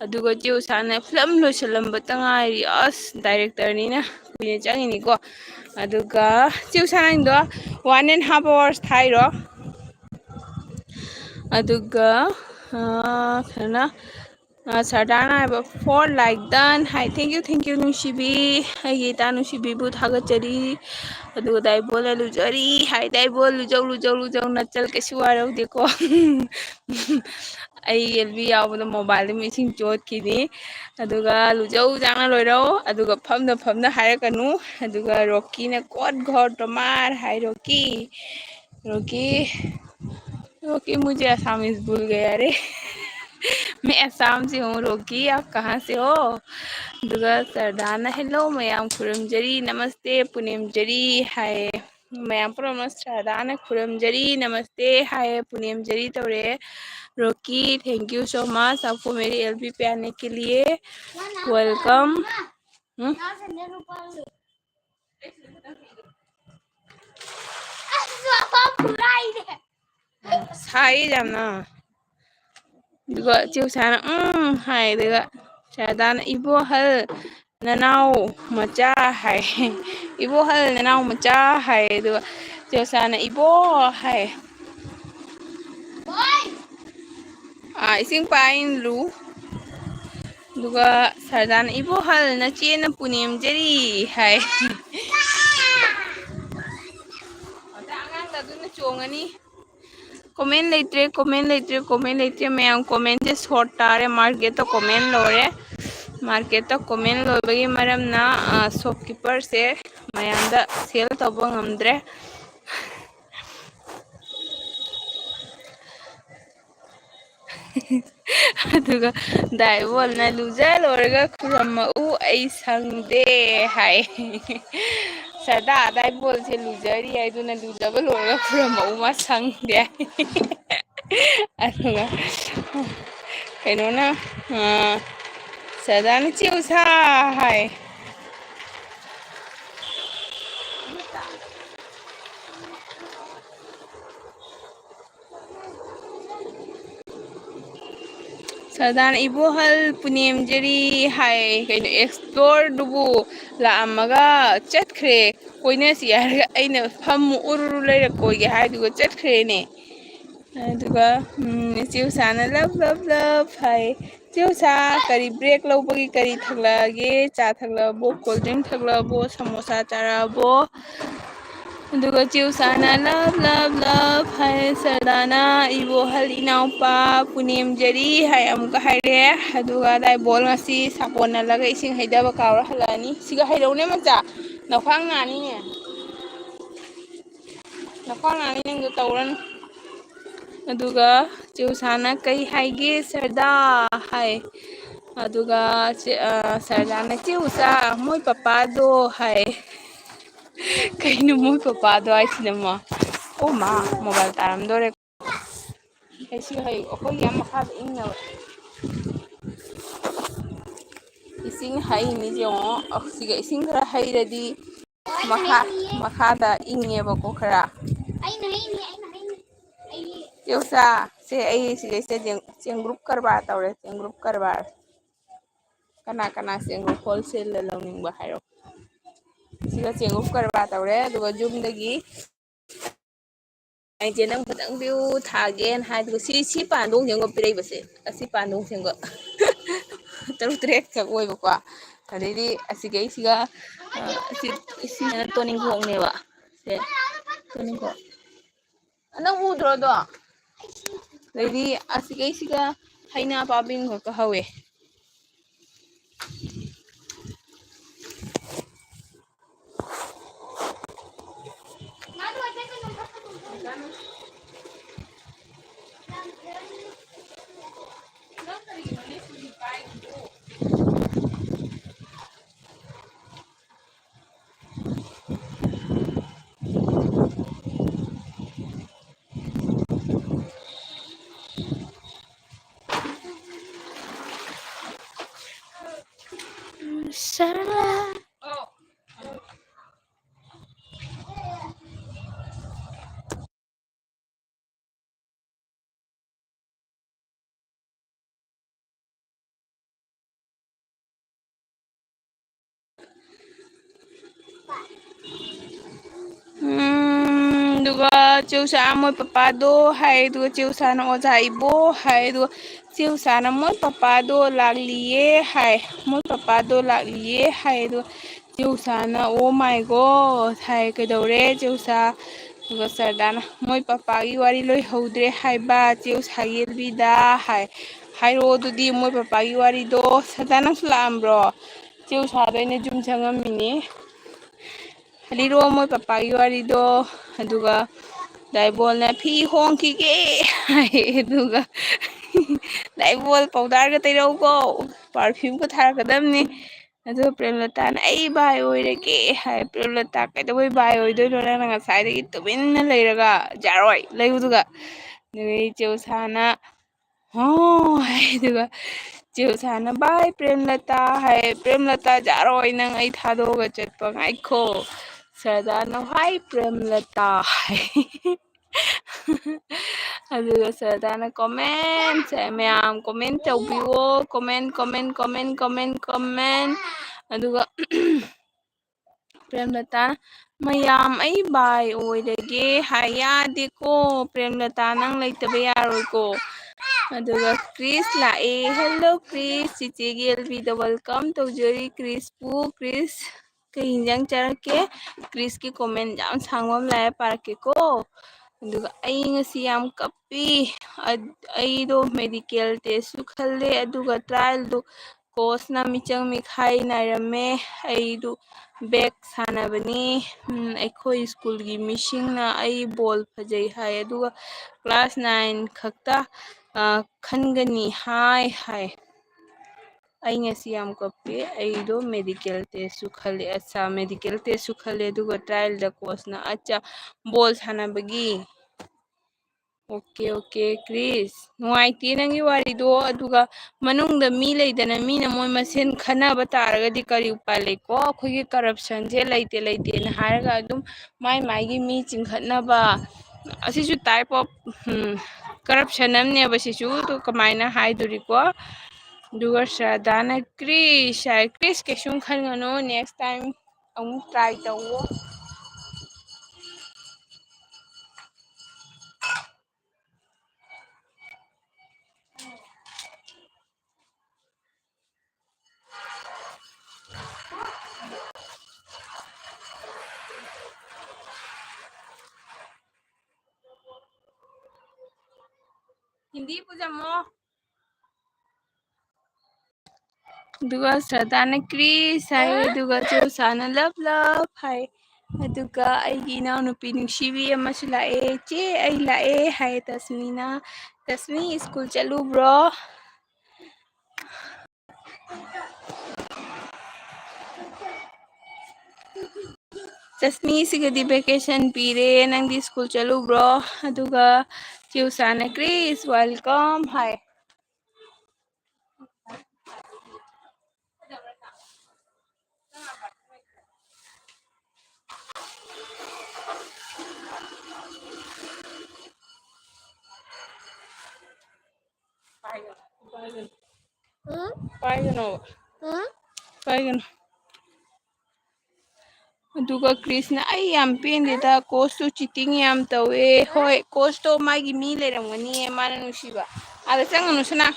ꯑꯗꯨꯒ ꯆꯦ ꯎꯁꯥꯅ ꯐꯤꯂꯝ ꯂꯣꯏꯁꯤꯜꯂꯝꯕꯇ ꯉꯥꯏꯔꯤ ꯑꯁ ꯗꯥꯏꯔꯦꯛꯇꯔꯅꯤꯅ ꯀꯨꯏꯅ ꯆꯪꯉꯤꯅꯤꯀꯣ ꯑꯗꯨꯒ ꯆꯦ ꯎꯁꯥ ꯅꯪꯗꯣ 1.5 hours ꯊꯥꯏꯔꯣ aduga kana Sardana have a 4 like done. Hi, thank you, Nushibi. Hi, Gita Nushibi, but Hagachari. Adu Daibol Lujari. Hi, Daibol Lujo, Natal Keshuara, Deco. I will be out with the mobile missing Jot Kidney. Aduga Lujo, Jana Loro, Aduga Pum the Harakanu, Aduga Rocky, a quad god Tomar, Hi, Rocky. रोकी मुझे Assamese भूल गया रे मैं असम से हूँ रोकी आप कहाँ से हो दुगा सरदाना हेलो मयाम खुरमजरी नमस्ते पुनेमजरी हाय मयाम पुरमस सरदाना खुरमजरी नमस्ते हाय पुनेमजरी तोरे रोकी थैंक यू सो मच आपको मेरी एलपी पे आने के लिए वेलकम साई जाना दुगा चिवसाना हाय दुगा सरदाना इबो हल ननाव मचा हाय इबो हल ननाव मचा हाय दुगा चिवसाना इबो हाय इसिंग पाइन लू दुगा सरदाना इबो हल नचेना पुनेमजरी हाय अङांग तदुना चोंगनी कमेंट लेते मैं कमेंट से शॉर्ट तारे मार्केट तो कमेंट लोरे मार्केट तो कमेंट लोबगी मरमना शॉपकीपर से मयांदा सेल तब ngамद्रे अदुगा दाइबोल ना लुजा लोरगा खुरमऊ आई संगदे हाय सदा दाइबोल से लुजरी आई दुना लुजब लोरगा खुरमऊ मा संगदे अदुगा कइनोना सदा न चिउसा हाय सदान इबोहल पुनेमजरी हाय कइनो एक्सप्लोर दुबु लामगा चटखरे कोइने सियारगा अइना फम उरु लेर कोइगे हाय दुगो चटखरेने अदुगा चिउसाना लव हाय चिउसा करी ब्रेक लौबगी करी थगलागे चा थगलाबो cold drink थगलाबो samosa चाराबो अदुगा चिउसाना love hi Sardana Ibohal इनाउपा पुनेमजरी हाय अमुका हायरे अदुगा दाइ बोल ngasi सापोना लगा इसिंग हैदाबा कावरा हलानी सिगा हैरौने मचा नफांग नानी ने नफांग नानी नंगो तौरन अदुगा चिउसाना कई हायगे सरदा हाय अदुगा सरदाना चिउसा मोय पपादो हाय कहीं मोय पपादो आई सिनेमा ओ मा मोबाइल तारम दोरे ऐसी है ओखोय याम मखा इंना इसिंग हाई नि जेओ अक्सिगा इसिंग खरा हाइरदी मखा इंगे बको खरा चिउसा से आई सिगे से ग्रुप करबा तौरे ग्रुप करबा कना से ग्रुप होलसेल लौनिंग हाइरो सिगा ग्रुप करबा तौरे दुगा जुमदगी आइजे नंग खतंग व्यू थागेन हाय दुगा सी पांदोंग जेंगो पिरैबसे असि पांदोंग जेंगो तरु ट्रेक का ओइ बको अदेदी असिगे सिगा इसिना टोनिंग होंगनेबा से टोनिंग को नंग उद्रोदो अदेदी असिगे सिगा हाइना पाबिंग को हवे ꯑꯗꯨꯒ ꯆꯦꯎꯁꯥ ꯃꯣꯏ ꯄꯄꯥꯗꯣ ꯍꯥꯏ ꯑꯗꯨꯒ ꯆꯦꯎꯁꯥꯅ ꯑꯣꯖꯥ ꯏꯕꯣ ꯍꯥꯏ ꯑꯗꯨꯒ ꯆꯦꯎꯁꯥꯅ ꯃꯣꯏ ꯄꯄꯥꯗꯣ ꯂꯥꯛꯂꯤꯌꯦ ꯍꯥꯏ ꯃꯣꯏ ꯄꯄꯥꯗꯣ ꯂꯥꯛꯂꯤꯌꯦ ꯍꯥꯏ ꯑꯗꯨꯒ ꯆꯦꯎꯁꯥꯅ ꯑꯣ ꯃꯥꯏ ꯒꯣꯗ ꯍꯥꯏ ꯀꯩꯗꯧꯔꯦ ꯆꯦꯎꯁꯥ ꯑꯗꯨꯒ ꯁꯔꯗꯥꯅ ꯃꯣꯏ ꯄꯄꯥꯒꯤ ꯋꯥꯔꯤ ꯂꯣꯏꯍꯧꯗ꯭ꯔꯦ ꯍꯥꯏꯕ ꯆꯦꯎꯁꯥꯒꯤ ꯑꯦꯜꯕꯤꯗ ꯍꯥꯏ ꯍꯥꯏꯔꯛꯑꯣ ꯑꯗꯨꯗꯤ ꯃꯣꯏ ꯄꯄꯥꯒꯤ ꯋꯥꯔꯤꯗꯣ ꯁꯔꯗꯥ ꯅꯪꯁꯨ ꯂꯥꯛꯑꯝꯕ꯭ꯔꯣ ꯆꯦꯎꯁꯥꯗꯣ ꯑꯩꯅ ꯌꯨꯝ ꯆꯪꯉꯝꯃꯤꯅꯤ ꯂꯤꯔꯣ ꯃꯣꯏ ꯄꯄꯥꯒꯤ ꯋꯥꯔꯤꯗꯣ ꯑꯗꯨꯒ ꯗꯥꯏꯕꯣꯜꯅ ꯐꯤ ꯍꯣꯡꯈꯤꯒꯦ ꯍꯥꯏ ꯑꯗꯨꯒ ꯗꯥꯏꯕꯣꯜ ꯄꯥꯎꯗꯔꯒ ꯇꯩꯔꯛꯎꯀꯣ ꯄꯥꯔꯐ꯭ꯌꯨꯝꯒ ꯊꯥꯔꯛꯀꯗꯕꯅꯤ ꯑꯗꯨꯒ ꯄ꯭ꯔꯦꯝꯂꯇꯥꯅ ꯑꯩ ꯕꯥꯏ ꯑꯣꯏꯔꯒꯦ ꯍꯥꯏ ꯄ꯭ꯔꯦꯝꯂꯇꯥ ꯀꯩꯗꯧꯕꯩ ꯕꯥꯏ ꯑꯣꯏꯗꯣꯏꯅꯣ ꯅꯪꯅ ꯉꯁꯥꯏꯗꯒꯤ ꯇꯨꯃꯤꯟꯅ ꯂꯩꯔꯒ ꯌꯥꯔꯣꯏ ꯂꯩꯌꯨꯗꯨꯒ ꯑꯗꯨꯒ ꯆꯦꯎꯁꯥꯅ ꯍꯣ ꯍꯥꯏ ꯑꯗꯨꯒ ꯆꯦꯎꯁꯥꯅ ꯕꯥꯏ ꯄ꯭ꯔꯦꯝꯂꯇꯥ ꯍꯥꯏ ꯄ꯭ꯔꯦꯝꯂꯇꯥ ꯌꯥꯔꯣꯏ ꯅꯪ ꯑꯩ ꯊꯥꯗꯣꯛꯑꯒ ꯆꯠꯄ ꯉꯥꯏꯈꯣ ꯁꯔꯗꯥꯅ ꯍ꯭ꯋꯥꯏ ꯄ꯭ꯔꯦꯝꯂꯇꯥ ꯍꯥꯏ ꯑꯗꯨꯒ ꯁꯔꯗꯥꯅ ꯀꯣꯃꯦꯟꯁꯦ ꯃꯌꯥꯝ ꯀꯣꯃꯦꯟ ꯇꯧꯕꯤꯌꯣ comment comment comment comment comment ꯑꯗꯨꯒ ꯄ꯭ꯔꯦꯝꯂꯇꯥ ꯃꯌꯥꯝ ꯑꯩ ꯕꯥꯏ ꯑꯣꯏꯔꯒꯦ ꯍꯥꯏ ꯌꯥꯗꯦꯀꯣ ꯄ꯭ꯔꯦꯝꯂꯇꯥ ꯅꯪ ꯂꯩꯇꯕ ꯌꯥꯔꯣꯏꯀꯣ ꯑꯗꯨꯒ ꯀ꯭ꯔꯤꯁ ꯂꯥꯛꯑꯦ ꯍꯦꯜꯂꯣ ꯀ꯭ꯔꯤꯁ ꯆꯤꯆꯦꯒꯤ ꯑꯦꯜꯕꯤꯗ ꯋꯦꯜꯀꯝ ꯇꯧꯖꯔꯤ ꯀ꯭ꯔꯤꯁꯄꯨ ꯀ꯭ꯔꯤꯁ ꯀꯩ ꯍꯤꯟꯖꯥꯡ ꯆꯥꯔꯛꯀꯦ ꯀ꯭ꯔꯤꯁꯀꯤ ꯀꯣꯃꯦꯟ ꯌꯥꯝ ꯁꯥꯡꯕ ꯑꯃ ꯂꯥꯛꯑꯦ ꯄꯥꯔꯛꯀꯦꯀꯣ ꯑꯗꯨꯒ ꯑꯩ ꯉꯁꯤ ꯌꯥꯝ ꯀꯞꯄꯤ ꯑꯩꯗꯣ ꯃꯦꯗꯤꯀꯦꯜ ꯇꯦꯁꯁꯨ ꯈꯜꯂꯦ ꯑꯗꯨꯒ ꯇ꯭ꯔꯥꯏꯜꯗꯣ ꯀꯣꯆꯅ ꯃꯤꯆꯪ ꯃꯤꯈꯥꯏ ꯅꯥꯏꯔꯝꯃꯦ ꯑꯩꯗꯨ ꯕꯦꯛ ꯁꯥꯟꯅꯕꯅꯤ ꯑꯩꯈꯣꯏ ꯁ꯭ꯀꯨꯜꯒꯤ ꯃꯤꯁꯤꯡꯅ ꯑꯩ ꯕꯣꯜ ꯐꯖꯩ ꯍꯥꯏ ꯑꯗꯨꯒ ꯀ꯭ꯂꯥꯁ 9 ꯈꯛꯇ ꯈꯟꯒꯅꯤ ꯍꯥꯏ ꯍꯥꯏ ꯑꯩ ꯉꯁꯤ ꯌꯥꯝ ꯀꯞꯄꯤ ꯑꯩꯗꯣ ꯃꯦꯗꯤꯀꯦꯜ ꯇꯦꯁꯁꯨ ꯈꯜꯂꯦ ꯑꯠꯆꯥ ꯃꯦꯗꯤꯀꯦꯜ ꯇꯦꯁꯁꯨ ꯈꯜꯂꯦ ꯑꯗꯨꯒ ꯇ꯭ꯔꯥꯏꯌꯦꯜꯗ ꯀꯣꯆꯅ ꯑꯠꯆꯥ ꯕꯣꯜ ꯁꯥꯟꯅꯕꯒꯤ ꯑꯣꯀꯦ ꯑꯣꯀꯦ ꯀ꯭ꯔꯤꯁ ꯅꯨꯡꯉꯥꯏꯇꯦ ꯅꯪꯒꯤ ꯋꯥꯔꯤꯗꯣ ꯑꯗꯨꯒ ꯃꯅꯨꯡꯗ ꯃꯤ ꯂꯩꯗꯅ ꯃꯤꯅ ꯃꯣꯏ ꯃꯁꯦꯟ ꯈꯟꯅꯕ ꯇꯥꯔꯒꯗꯤ ꯀꯔꯤ ꯎꯄꯥꯏ ꯂꯩꯀꯣ ꯑꯩꯈꯣꯏꯒꯤ ꯀꯔꯞꯁꯟꯁꯦ ꯂꯩꯇꯦ ꯂꯩꯇꯦꯅ ꯍꯥꯏꯔꯒ ꯑꯗꯨꯝ ꯃꯥꯏ ꯃꯥꯏꯒꯤ ꯃꯤ ꯆꯤꯡꯈꯠꯅꯕ ꯑꯁꯤꯁꯨ ꯇꯥꯏꯞ ꯑꯣꯐ ꯀꯔꯞꯁꯟ ꯑꯃꯅꯦꯕ ꯁꯤꯁꯨ ꯑꯗꯨ ꯀꯃꯥꯏꯅ ꯍꯥꯏꯗꯣꯔꯤꯀꯣ ꯑꯗꯨꯒ ꯁꯔꯗꯥꯅ ꯀ꯭ꯔꯤꯁ ꯍꯥꯏ ꯀ꯭ꯔꯤꯁ ꯀꯩꯁꯨꯝ ꯈꯟꯒꯅꯨ ꯅꯦꯛꯁ ꯇꯥꯏꯝ ꯑꯃꯨꯛ ꯇ꯭ꯔꯥꯏ ꯇꯧꯋꯣ हिंदी पूजमो ꯑꯗꯨꯒ ꯁꯔꯗꯥꯅ ꯀ꯭ꯔꯤꯁ ꯍꯥꯏ ꯑꯗꯨꯒ ꯆꯦꯎꯁꯥꯅ ꯂꯞ ꯂꯞ ꯍꯥꯏ ꯑꯗꯨꯒ ꯑꯩꯒꯤ ꯏꯅꯥꯎꯅꯨꯄꯤ ꯅꯨꯡꯁꯤꯕꯤ ꯑꯃꯁꯨ ꯂꯥꯛꯑꯦ ꯆꯦ ꯑꯩ ꯂꯥꯛꯑꯦ ꯍꯥꯏ ꯇꯁꯃꯤꯅ ꯇꯁꯃꯤ ꯁ꯭ꯀꯨꯜ ꯆꯠꯂꯨꯕ꯭ꯔꯣ ꯇꯁꯃꯤꯁꯤꯒꯗꯤ ꯚꯦꯀꯦꯁꯟ ꯄꯤꯔꯦ ꯅꯪꯗꯤ ꯁ꯭ꯀꯨꯜ ꯆꯠꯂꯨꯕ꯭ꯔꯣ ꯑꯗꯨꯒ ꯆꯦꯎꯁꯥꯅ ꯀ꯭ꯔꯤꯁ ꯋꯦꯜꯀꯝ ꯍꯥꯏ पाएगा पाएगा ꯑꯗꯨꯒ ꯀ꯭ꯔꯤꯁꯅ ꯑꯩ ꯌꯥꯝ ꯄꯦꯟꯗꯦꯗ ꯀꯣꯆꯇꯨ ꯆꯤꯇꯤꯡ ꯌꯥꯝ ꯇꯧꯋꯦ ꯍꯣꯏ ꯀꯣꯆꯇꯣ ꯃꯥꯒꯤ ꯃꯤ ꯂꯩꯔꯝꯒꯅꯤꯌꯦ ꯃꯥꯅ ꯅꯨꯡꯁꯤꯕ ꯑꯥꯗ ꯆꯪꯒꯅꯨ ꯁꯅꯥ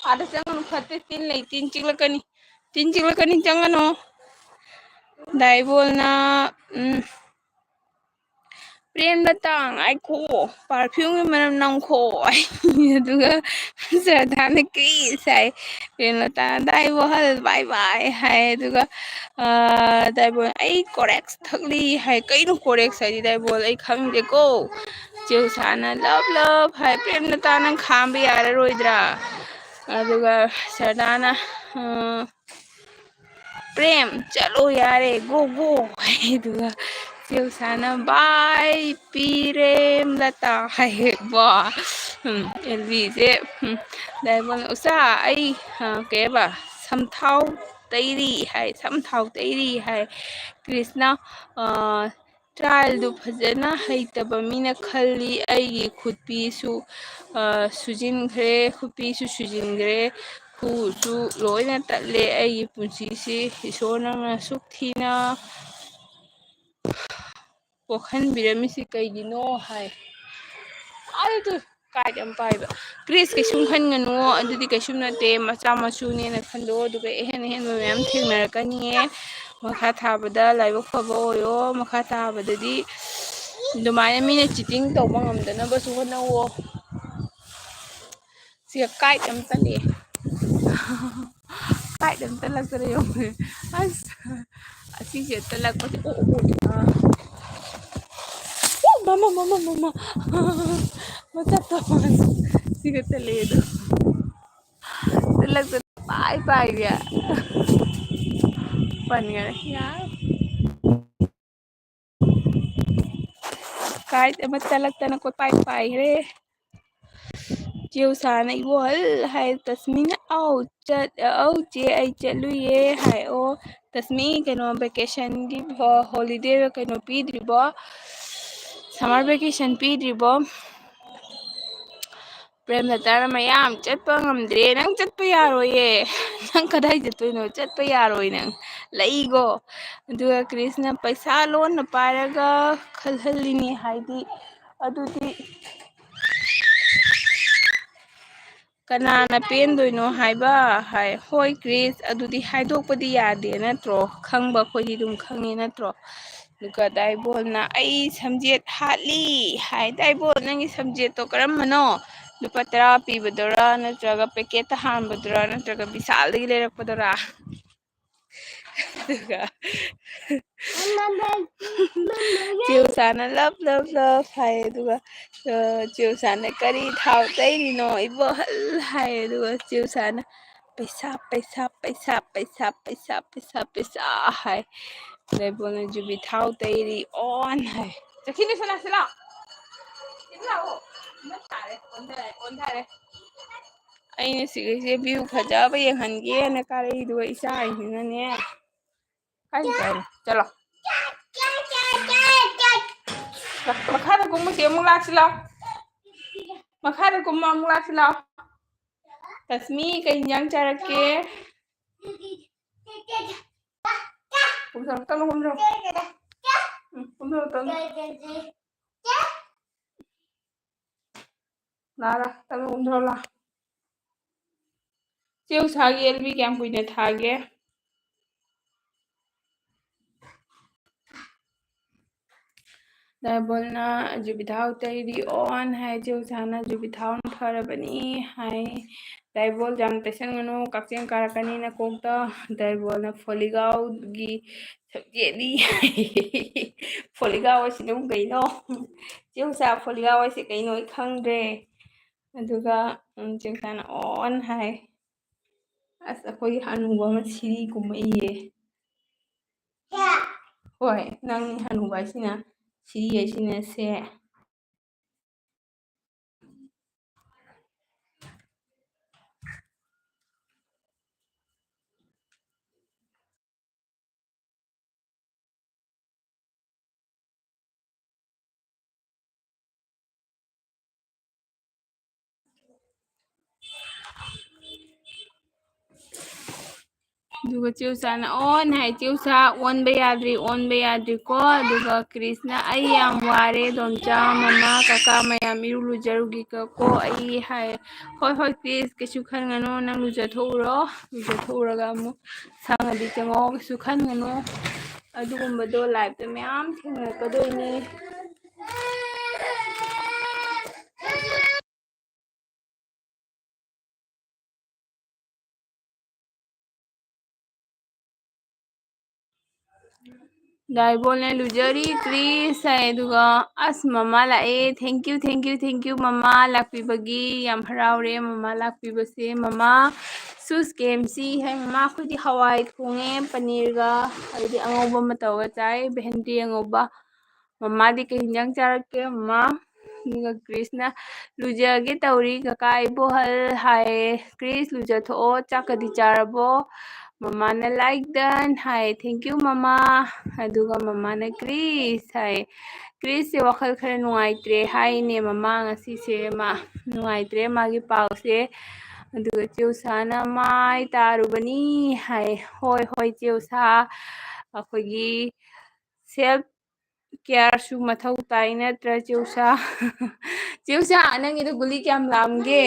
ꯑꯥꯗ ꯆꯪꯒꯅꯨ ꯐꯠꯇꯦ ꯇꯤꯟ ꯂꯩ ꯇꯤꯟ ꯆꯤꯛꯂꯛꯀꯅꯤ ꯇꯤꯟ ꯆꯤꯛꯂꯛꯀꯅꯤ ꯆꯪꯒꯅꯨ ꯗꯥꯏꯕꯣꯜꯅ ꯄ꯭ꯔꯦꯝꯂꯇꯥ ꯉꯥꯏꯈꯣ ꯄꯥꯔꯐ꯭ꯌꯨꯝꯒꯤ ꯃꯅꯝ ꯅꯝꯈꯣ ꯑꯗꯨꯒ ꯁꯔꯗꯥꯅ ꯀ꯭ꯔꯤꯁ ꯍꯥꯏ ꯄ꯭ꯔꯦꯝꯂꯇꯥꯅ ꯗꯥꯏꯕꯣꯜ ꯕꯥꯏ ꯕꯥꯏ ꯍꯥꯏ ꯑꯗꯨꯒ ꯗꯥꯏꯕꯣꯜ ꯑꯩ ꯀꯣꯔꯦꯛꯁ ꯊꯛꯂꯤ ꯍꯥꯏ ꯀꯩꯅꯣ ꯀꯣꯔꯦꯛꯁ ꯍꯥꯏꯗꯤ ꯗꯥꯏꯕꯣꯜ ꯑꯩ ꯈꯪꯗꯦꯀꯣ ꯆꯦꯎꯁꯥꯅ ꯂꯞ ꯂꯞ ꯍꯥꯏ ꯄ꯭ꯔꯦꯝꯂꯇꯥ ꯅꯪ ꯈꯥꯝꯕ ꯌꯥꯔꯔꯣꯏꯗ꯭ꯔꯥ ꯑꯗꯨꯒ ꯁꯔꯗꯥꯅ ꯄ꯭ꯔꯦꯝ ꯆꯠꯂꯣ ꯌꯥꯔꯦ ꯒꯣ ꯒꯣ ꯑꯗꯨꯒ ꯆꯦꯎꯁꯥꯅ ꯕꯥꯏ ꯄꯤꯔꯦꯝꯂꯇꯥ ꯍꯥꯏꯌꯦ ꯕꯥ ꯑꯦꯜꯕꯤꯁꯦ ꯗꯥꯏꯕꯣꯜ ꯎꯆꯥ ꯑꯩ ꯀꯩꯕ ꯁꯝꯊꯥꯎ ꯇꯩꯔꯤ ꯍꯥꯏ ꯁꯝꯊꯥꯎ ꯇꯩꯔꯤ ꯍꯥꯏ ꯀ꯭ꯔꯤꯁꯅ ꯇ꯭ꯔꯥꯏꯜꯗꯨ ꯐꯖꯅ ꯍꯩꯇꯕ ꯃꯤꯅ ꯈꯜꯂꯤ ꯑꯩꯒꯤ ꯈꯨꯠꯄꯤꯁꯨ ꯁꯨꯖꯤꯟꯈ꯭ꯔꯦ ꯈꯨꯠꯄꯤꯁꯨ ꯁꯨꯖꯤꯟꯈ꯭ꯔꯦ ꯈꯨꯎꯁꯨ ꯂꯣꯏꯅ ꯇꯠꯂꯦ ꯑꯩꯒꯤ ꯄꯨꯟꯁꯤꯁꯤ ꯏꯁꯣꯔ ꯅꯪꯅ ꯁꯨꯛ ꯊꯤꯅ ꯄꯣꯛꯍꯟꯕꯤꯔꯝꯃꯤꯁꯤ ꯀꯩꯒꯤꯅꯣ ꯍꯥꯏ ꯑꯗꯨ ꯀꯥꯏꯗ ꯌꯥꯝ ꯄꯥꯏꯕ ꯀ꯭ꯔꯤꯁ ꯀꯩꯁꯨꯝ ꯈꯟꯒꯅꯨ ꯑꯗꯨꯗꯤ ꯀꯩꯁꯨꯝ ꯅꯠꯇꯦ ꯃꯆꯥ ꯃꯁꯨꯅꯦꯅ ꯈꯟꯗꯣꯛꯑꯣ ꯑꯗꯨꯒ ꯑꯍꯦꯟ ꯑꯍꯦꯟꯕ ꯃꯌꯥꯝ ꯊꯦꯡꯅꯔꯛꯀꯅꯤꯌꯦ ꯃꯈꯥ ꯊꯥꯕꯗ ꯂꯥꯏꯕꯛ ꯐꯕ ꯑꯣꯏꯔꯣ ꯃꯈꯥ ꯇꯥꯕꯗꯗꯤ ꯑꯗꯨꯃꯥꯏꯅ ꯃꯤꯅ ꯆꯤꯇꯤꯡ ꯇꯧꯕ ꯉꯝꯗꯅꯕꯁꯨ ꯍꯣꯠꯅꯧꯑꯣ ꯁꯤꯒ ꯀꯥꯏꯠ ꯑꯃ ꯇꯠꯂꯛꯑꯦ ꯀꯥꯏꯠ ꯑꯃ ꯇꯠꯂꯛꯇꯅ ꯌꯦꯡꯉꯨꯅꯦ ꯑꯁ ꯑꯁꯤꯁꯦ ꯇꯠꯂꯛꯄꯁꯦ ꯃꯃꯥ ꯃꯆꯥ siga teledo like the bye ya paninga ya kai te matalak tan ko pai re chiều sáng này vô hay tasmin au chị ai chạy lui hay ô tasmin cái nó vacation đi holiday cái nó pi đi bo summer vacation pi đi bo ꯄ꯭ꯔꯦꯝꯂꯇꯥꯅ ꯃꯌꯥꯝ ꯆꯠꯄ ꯉꯝꯗ꯭ꯔꯦ ꯅꯪ ꯆꯠꯄ ꯌꯥꯔꯣꯏꯌꯦ ꯅꯪ ꯀꯗꯥꯏ ꯆꯠꯇꯣꯏꯅꯣ ꯆꯠꯄ ꯌꯥꯔꯣꯏ ꯅꯪ ꯂꯩꯒꯣ ꯑꯗꯨꯒ ꯀ꯭ꯔꯤꯁꯅ ꯄꯩꯁꯥ ꯂꯣꯟꯅ ꯄꯥꯏꯔꯒ ꯈꯜꯍꯜꯂꯤꯅꯤ ꯍꯥꯏꯗꯤ ꯑꯗꯨꯗꯤ ꯀꯅꯥꯅ ꯄꯦꯟꯗꯣꯏꯅꯣ ꯍꯥꯏꯕ ꯍꯥꯏ ꯍꯣꯏ ꯀ꯭ꯔꯤꯁ ꯑꯗꯨꯗꯤ ꯍꯥꯏꯗꯣꯛꯄꯗꯤ ꯌꯥꯗꯦ ꯅꯠꯇ꯭ꯔꯣ ꯈꯪꯕ ꯑꯩꯈꯣꯏꯗꯤ ꯑꯗꯨꯝ ꯈꯪꯉꯤ ꯅꯠꯇ꯭ꯔꯣ ꯑꯗꯨꯒ ꯗꯥꯏꯕꯣꯜꯅ ꯑꯩ ꯁꯝꯖꯦꯠ ꯍꯥꯠꯂꯤ ꯍꯥꯏ ꯗꯥꯏꯕꯣꯜ ꯅꯪꯒꯤ ꯁꯝꯖꯦꯠꯇꯣ ꯀꯔꯝꯕꯅꯣ ꯂꯨꯄꯥ 10 ꯄꯤꯕꯗꯨꯔꯥ ꯅꯠꯇ꯭ꯔꯒ ꯄꯦꯀꯦꯠꯇ ꯍꯥꯟꯕꯗꯨꯔꯥ ꯅꯠꯇ꯭ꯔꯒ ꯕꯤꯁꯥꯜꯗꯒꯤ ꯂꯩꯔꯛꯄꯗꯨꯔꯥ ꯑꯗꯨꯒ ꯆꯦꯎꯁꯥꯅ ꯂꯞ ꯍꯥꯏ ꯑꯗꯨꯒ ꯆꯦꯎꯁꯥꯅ ꯀꯔꯤ ꯊꯥꯎ ꯇꯩꯔꯤꯅꯣ ꯏꯕꯣꯍꯜ ꯍꯥꯏ ꯑꯗꯨꯒ ꯆꯦꯎꯁꯥꯅ ꯄꯩꯁꯥ ꯍꯥꯏ ꯗꯥꯏꯕꯣꯜꯅ ꯖꯨꯕꯤ ꯊꯥꯎ ꯇꯩꯔꯤ ꯑꯣꯟ ꯍꯥꯏ ꯆꯈꯤꯅꯤ ꯁꯤ ꯂꯥꯛꯑꯣ ꯑꯣꯟꯊꯔꯦ ꯑꯩꯅ ꯁꯤꯒꯤꯁꯦ ꯚ꯭ꯌꯨ ꯐꯖꯕ ꯌꯦꯡꯍꯟꯒꯦꯅ ꯀꯥꯔꯛꯏ ꯑꯗꯨꯒ ꯏꯆꯥꯁꯤꯅꯅꯦ ꯆꯠꯂꯣ ꯃꯈꯥꯗ ꯀꯨꯝꯃꯨꯁꯤ ꯑꯃꯨꯛ ꯂꯥꯛꯁꯤ ꯂꯥꯎ ꯃꯈꯥꯗ ꯀꯨꯝꯃ ꯑꯃꯨꯛ ꯂꯥꯛꯁꯤ ꯂꯥꯎ ꯇꯁꯃꯤ ꯀꯩ ꯏꯟꯖꯥꯡ ꯆꯥꯔꯛꯀꯦ ꯆꯦꯎꯁꯥꯒꯤ ꯑꯦꯜꯕꯤ ꯀꯌꯥꯝ ꯀꯨꯏꯅ ꯊꯥꯒꯦ ꯗꯥꯏꯕꯣꯜꯅ ꯖꯨꯕꯤ ꯊꯥꯎ ꯇꯩꯔꯤ ꯑꯣꯟ ꯍꯥꯏ ꯆꯦꯎꯁꯥꯅ ꯖꯨꯕꯤ ꯊꯥꯎꯅ ꯐꯔꯕꯅꯤ ꯍꯥꯏ ꯗꯥꯏꯕꯣꯜ ꯌꯥꯝ ꯇꯩꯁꯟꯒꯅꯨ ꯀꯛꯆꯦꯡ ꯀꯥꯔꯛꯀꯅꯤ ꯅꯀꯣꯛꯇ ꯗꯥꯏꯕꯣꯜꯅ ꯐꯣꯂꯤꯒꯥꯎꯒꯤ ꯁꯕꯖꯦꯠꯅꯤ ꯐꯣꯂꯤꯒꯥꯎ ꯑꯁꯤꯅ ꯀꯩꯅꯣ ꯆꯦꯎꯁꯥ ꯐꯣꯂꯤꯒꯥꯎ ꯍꯥꯏꯁꯦ ꯀꯩꯅꯣ ꯑꯩ ꯈꯪꯗ꯭ꯔꯦ ꯑꯗꯨꯒ ꯆꯦꯎꯁꯥꯅ ꯑꯣꯟ ꯍꯥꯏ ꯑꯁ ꯑꯩꯈꯣꯏꯒꯤ ꯍꯅꯨꯕ ꯑꯃ ꯁꯤꯔꯤ ꯀꯨꯝꯃꯛꯏꯌꯦ ꯍꯣꯏ ꯅꯪ ꯍꯅꯨꯕ ꯍꯥꯏꯁꯤꯅ ꯁꯤꯔꯤ ꯍꯥꯏꯁꯤꯅ ꯁꯦ ꯑꯗꯨꯒ ꯆꯦꯎꯁꯥꯅ ꯑꯣꯟ ꯍꯥꯏ ꯆꯦꯎꯁꯥ ꯑꯣꯟꯕ ꯌꯥꯗ꯭ꯔꯤꯀꯣ ꯑꯗꯨꯒ ꯀ꯭ꯔꯤꯁꯅ ꯑꯩ ꯌꯥꯝ ꯋꯥꯔꯦ ꯗꯣꯝꯆꯥ ꯃꯃꯥ ꯀꯀꯥ ꯃꯌꯥꯝ ꯏꯔꯨ ꯂꯨꯖꯔꯨꯒꯤꯒꯀꯣ ꯑꯩ ꯍꯥꯏ ꯍꯣꯏ ꯀ꯭ꯔꯤꯁ ꯀꯩꯁꯨ ꯈꯟꯒꯅꯨ ꯅꯪ ꯂꯨꯖꯊꯣꯛꯎꯔꯣ ꯂꯨꯖꯊꯣꯛꯎꯔꯒ ꯑꯃꯨꯛ ꯁꯪꯉꯗꯤ ꯆꯪꯉꯛꯑꯣ ꯀꯩꯁꯨ ꯈꯟꯒꯅꯨ ꯑꯗꯨꯒꯨꯝꯕꯗꯣ ꯂꯥꯏꯐꯇ ꯃꯌꯥꯝ ꯊꯦꯡꯅꯔꯛꯀꯗꯣꯏꯅꯤ ꯗꯥꯏꯕꯣꯜꯅ ꯂꯨꯖꯔꯤ ꯀ꯭ꯔꯤꯁ ꯍꯥꯏ ꯑꯗꯨꯒ ꯑꯁ ꯃꯃꯥ ꯂꯥꯛꯑꯦ ꯊꯦꯡꯀ꯭ꯌꯨ ꯃꯃꯥ ꯂꯥꯛꯄꯤꯕꯒꯤ ꯌꯥꯝ ꯍꯔꯥꯎꯔꯦ ꯃꯃꯥ ꯂꯥꯛꯄꯤꯕꯁꯦ ꯃꯃꯥ ꯁꯨꯁ ꯀꯦꯝꯁꯤ ꯍꯥꯏ ꯃꯃꯥ ꯑꯩꯈꯣꯏꯗꯤ ꯍꯋꯥꯏ ꯊꯣꯡꯉꯦ ꯄꯅꯤꯔꯒ ꯑꯗꯩꯗꯤ ꯑꯉꯧꯕ ꯑꯃ ꯇꯧꯔꯒ ꯆꯥꯏ ꯚꯦꯟꯗꯤ ꯑꯉꯧꯕ ꯃꯃꯥꯗꯤ ꯀꯩ ꯏꯟꯖꯥꯡ ꯆꯥꯔꯛꯀꯦ ꯃꯃꯥ ꯑꯗꯨꯒ ꯀ꯭ꯔꯤꯁꯅ ꯂꯨꯖꯒꯦ ꯇꯧꯔꯤ ꯀꯀꯥ ꯏꯕꯣꯍꯜ ꯍꯥꯏ ꯀ꯭ꯔꯤꯁ ꯂꯨꯖꯊꯣꯛꯑꯣ ꯆꯥꯛꯀꯗꯤ ꯆꯥꯔꯕꯣ ꯃꯃꯥꯅ ꯂꯥꯏꯛ ꯗꯟ ꯍꯥꯏ ꯊꯦꯡꯀ꯭ꯌꯨ ꯃꯃꯥ ꯑꯗꯨꯒ ꯃꯃꯥꯅ ꯀ꯭ꯔꯤꯁ ꯍꯥꯏ ꯀ꯭ꯔꯤꯁꯁꯦ ꯋꯥꯈꯜ ꯈꯔ ꯅꯨꯡꯉꯥꯏꯇ꯭ꯔꯦ ꯍꯥꯏꯅꯦ ꯃꯃꯥ ꯉꯁꯤꯁꯦ ꯃꯥ ꯅꯨꯡꯉꯥꯏꯇ꯭ꯔꯦ ꯃꯥꯒꯤ ꯄꯥꯎꯁꯦ ꯑꯗꯨꯒ ꯆꯦꯎꯁꯥꯅ ꯃꯥꯏ ꯇꯥꯔꯨꯕꯅꯤ ꯍꯥꯏ ꯍꯣꯏ ꯆꯦꯎꯁꯥ ꯑꯩꯈꯣꯏꯒꯤ ꯁꯦꯜꯐ ꯀꯤꯌꯥꯔꯁꯨ ꯃꯊꯧ ꯇꯥꯏ ꯅꯠꯇ꯭ꯔ ꯆꯦꯎꯁꯥ ꯆꯦꯎꯁꯥ ꯅꯪꯒꯤꯗꯣ ꯒꯨꯂꯤ ꯀꯌꯥꯝ ꯂꯥꯝꯒꯦ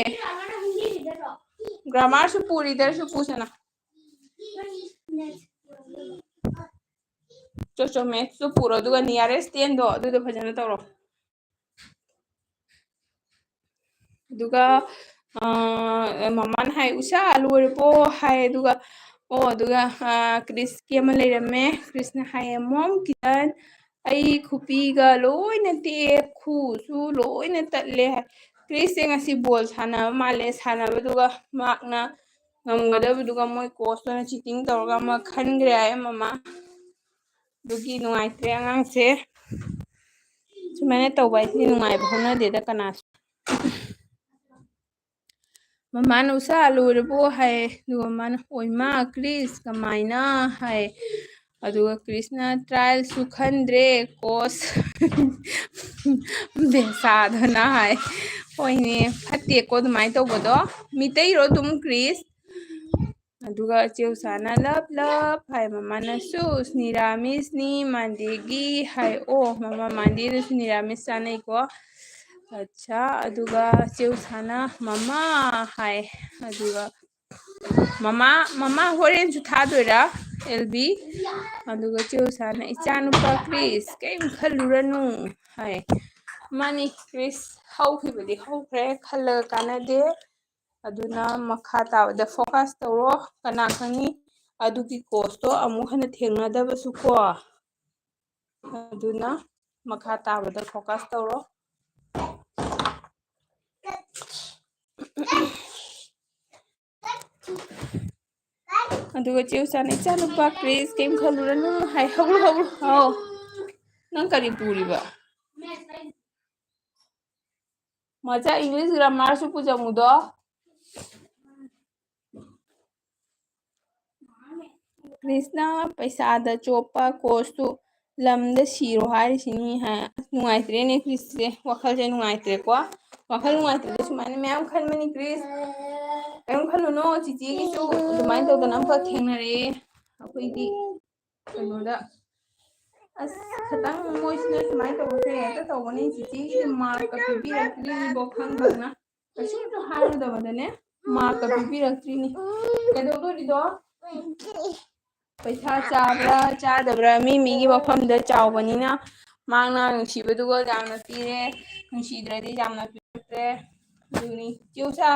ꯒ꯭ꯔꯥꯃꯥꯔꯁꯨ ꯄꯨꯔꯤꯗꯔꯁꯨ ꯄꯨꯁꯅ ꯆꯣ ꯃꯦꯠꯁꯇꯨ ꯄꯨꯔꯣ ꯑꯗꯨꯒ ꯅꯤꯌꯥꯔꯦꯁ 10ꯗꯣ ꯑꯗꯨꯗꯣ ꯐꯖꯅ ꯇꯧꯔꯣ ꯑꯗꯨꯒ ꯃꯃꯥꯅ ꯍꯥꯏ ꯎꯁꯥ ꯂꯣꯏꯔꯕꯣ ꯍꯥꯏ ꯑꯗꯨꯒ ꯑꯗꯨꯒ ꯀ꯭ꯔꯤꯁꯀꯤ ꯑꯃ ꯂꯩꯔꯝꯃꯦ ꯀ꯭ꯔꯤꯁꯅ ꯍꯥꯏꯌꯦ ꯃꯣꯝ ꯀꯤꯇꯟ ꯑꯩ ꯈꯨꯄꯤꯒ ꯂꯣꯏꯅ ꯇꯦꯛꯑꯦ ꯈꯨꯁꯨ ꯂꯣꯏꯅ ꯇꯠꯂꯦ ꯍꯥꯏ ꯀ꯭ꯔꯤꯁꯁꯦ ꯉꯁꯤ ꯕꯣꯜ ꯁꯥꯟꯅꯕ ꯃꯥꯜꯂꯦ ꯁꯥꯟꯅꯕꯗꯨꯒ ꯃꯥꯛꯅ ꯉꯝꯒꯗꯕꯗꯨꯒ ꯃꯣꯏ ꯀꯣꯆꯇꯨꯅ ꯆꯤꯇꯤꯡ ꯇꯧꯔꯒ ꯑꯃ ꯈꯟꯈ꯭ꯔꯦ ꯍꯥꯏ ꯃꯃꯥ ꯑꯗꯨꯒꯤ ꯅꯨꯡꯉꯥꯏꯇ꯭ꯔꯦ ꯑꯉꯥꯡꯁꯦ ꯁꯨꯃꯥꯏꯅ ꯇꯧꯕ ꯍꯥꯏꯁꯤꯗꯤ ꯅꯨꯡꯉꯥꯏꯕ ꯍꯧꯅꯗꯦꯗ ꯀꯅꯥꯁꯨ ꯃꯃꯥꯅ ꯎꯁꯥ ꯂꯣꯏꯔꯕꯣ ꯍꯥꯏ ꯑꯗꯨꯒ ꯃꯥꯅ ꯑꯣꯏꯃꯥ ꯀ꯭ꯔꯤꯁ ꯀꯃꯥꯏꯅ ꯍꯥꯏ ꯑꯗꯨꯒ ꯀ꯭ꯔꯤꯁꯅ ꯇ꯭ꯔꯥꯏꯜꯁꯨ ꯈꯟꯗ꯭ꯔꯦ ꯀꯣꯁ ꯕꯦꯁꯥꯗꯅ ꯍꯥꯏ ꯍꯣꯏꯅꯦ ꯐꯠꯇꯦꯀꯣ ꯑꯗꯨꯃꯥꯏꯅ ꯇꯧꯕꯗꯣ ꯃꯤꯇꯩꯔꯣ ꯑꯗꯨꯝ ꯀ꯭ꯔꯤꯁ ꯑꯗꯨꯒ ꯆꯦꯎꯁꯥꯅ ꯂꯞ ꯂꯞ ꯍꯥꯏ ꯃꯃꯥꯅꯁꯨ ꯅꯤꯔꯥꯃꯤꯁꯅꯤ ꯃꯥꯟꯗꯦꯒꯤ ꯍꯥꯏ ꯃꯃꯥ ꯃꯥꯟꯗꯦꯗꯁꯨ ꯅꯤꯔꯥꯃꯤꯁ ꯆꯥꯅꯩꯀꯣ ꯑꯠꯆꯥ ꯑꯗꯨꯒ ꯆꯦꯎꯁꯥꯅ ꯃꯃꯥ ꯍꯥꯏ ꯑꯗꯨꯒ ꯃꯃꯥ ꯍꯣꯔꯦꯟꯁꯨ ꯊꯥꯗꯣꯏꯔꯥ ꯑꯦꯜꯕꯤ ꯑꯗꯨꯒ ꯆꯦꯎꯁꯥꯅ ꯏꯆꯥꯅꯨꯄꯥ ꯀ꯭ꯔꯤꯁ ꯀꯔꯤꯝ ꯈꯜꯂꯨꯔꯅꯨ ꯍꯥꯏ ꯃꯥꯅꯤ ꯀ꯭ꯔꯤꯁ ꯍꯧꯈꯤꯕꯗꯤ ꯍꯧꯈ꯭ꯔꯦ ꯈꯜꯂꯒ ꯀꯥꯟꯅꯗꯦ ꯑꯗꯨꯅ ꯃꯈꯥ ꯇꯥꯕꯗ ꯐꯣꯀꯁ ꯇꯧꯔꯣ ꯀꯅꯥ ꯈꯪꯅꯤ ꯑꯗꯨꯒꯤ ꯀꯣꯆꯇꯣ ꯑꯃꯨꯛ ꯍꯟꯅ ꯊꯦꯡꯅꯗꯕꯁꯨ ꯀꯣ ꯑꯗꯨꯅ ꯃꯈꯥ ꯇꯥꯕꯗ ꯐꯣꯀꯁ ꯇꯧꯔꯣ ꯑꯗꯨꯒ ꯆꯦꯎꯁꯥꯅ ꯏꯆꯥꯅꯨꯄꯥ ꯀ꯭ꯔꯤꯁ ꯀꯔꯤꯝ ꯈꯜꯂꯨꯔꯅꯨ ꯍꯥꯏ ꯍꯧꯒ꯭ꯔꯨ ꯍꯥꯎ ꯅꯪ ꯀꯔꯤ ꯄꯨꯔꯤꯕ ꯃꯆꯥ ꯏꯪꯂꯤꯁ ꯒ꯭ꯔꯥꯃꯥꯔꯁꯨ ꯄꯨꯖꯃꯨꯗꯣ ꯀ꯭ꯔꯤꯁꯅ ꯄꯩꯁꯥꯗ ꯆꯣꯞꯄ ꯀꯣꯆꯇꯨ ꯂꯝꯗ ꯁꯤꯔꯣ ꯍꯥꯏꯔꯤꯁꯤꯅꯤ ꯍꯥꯏ ꯅꯨꯡꯉꯥꯏꯇ꯭ꯔꯦꯅꯦ ꯀ꯭ꯔꯤꯁꯁꯦ ꯋꯥꯈꯜꯁꯦ ꯅꯨꯡꯉꯥꯏꯇ꯭ꯔꯦꯀꯣ ꯋꯥꯈꯜ ꯅꯨꯡꯉꯥꯏꯇ꯭ꯔꯗꯤ ꯁꯨꯃꯥꯏꯅ ꯃꯌꯥꯝ ꯈꯟꯕꯅꯤ ꯀ꯭ꯔꯤꯁ ꯀꯔꯤꯝ ꯈꯜꯂꯨꯅꯣ ꯆꯤꯆꯦꯒꯤꯁꯨ ꯑꯗꯨꯃꯥꯏꯅ ꯇꯧꯗꯅ ꯑꯃꯈꯛ ꯊꯦꯡꯅꯔꯛꯑꯦ ꯑꯩꯈꯣꯏꯒꯤ ꯀꯩꯅꯣꯗ ꯑꯁ ꯈꯤꯇꯪ ꯃꯣꯏꯁꯤꯅ ꯁꯨꯃꯥꯏꯅ ꯇꯧꯕꯁꯦ ꯍꯦꯛꯇ ꯇꯧꯕꯅꯤ ꯆꯤꯆꯦꯒꯤ ꯃꯥꯔꯛꯀ ꯄꯤꯕꯤꯔꯛꯇ꯭ꯔꯤꯅꯤꯕꯣ ꯈꯪꯗꯅ ꯀꯩꯁꯨꯝꯁꯨ ꯍꯥꯏꯔꯨꯗꯕꯗꯅꯦ ꯃꯥꯔꯛꯀ ꯄꯤꯕꯤꯔꯛꯇ꯭ꯔꯤꯅꯤ ꯀꯩꯗꯧꯗꯣꯔꯤꯗꯣ ꯄꯩꯁꯥ ꯆꯥꯕ꯭ꯔꯥ ꯆꯥꯗꯕ꯭ꯔꯥ ꯃꯤꯒꯤ ꯋꯥꯐꯝꯗ ꯆꯥꯎꯕꯅꯤꯅ ꯃꯥꯅ ꯅꯨꯡꯁꯤꯕꯗꯨꯒ ꯌꯥꯝꯅ ꯄꯤꯔꯦ ꯅꯨꯡꯁꯤꯗ꯭ꯔꯗꯤ ꯌꯥꯝꯅ ꯄꯤꯔꯛꯇ꯭ꯔꯦ ꯑꯗꯨꯅꯤ ꯆꯦꯎꯁꯥ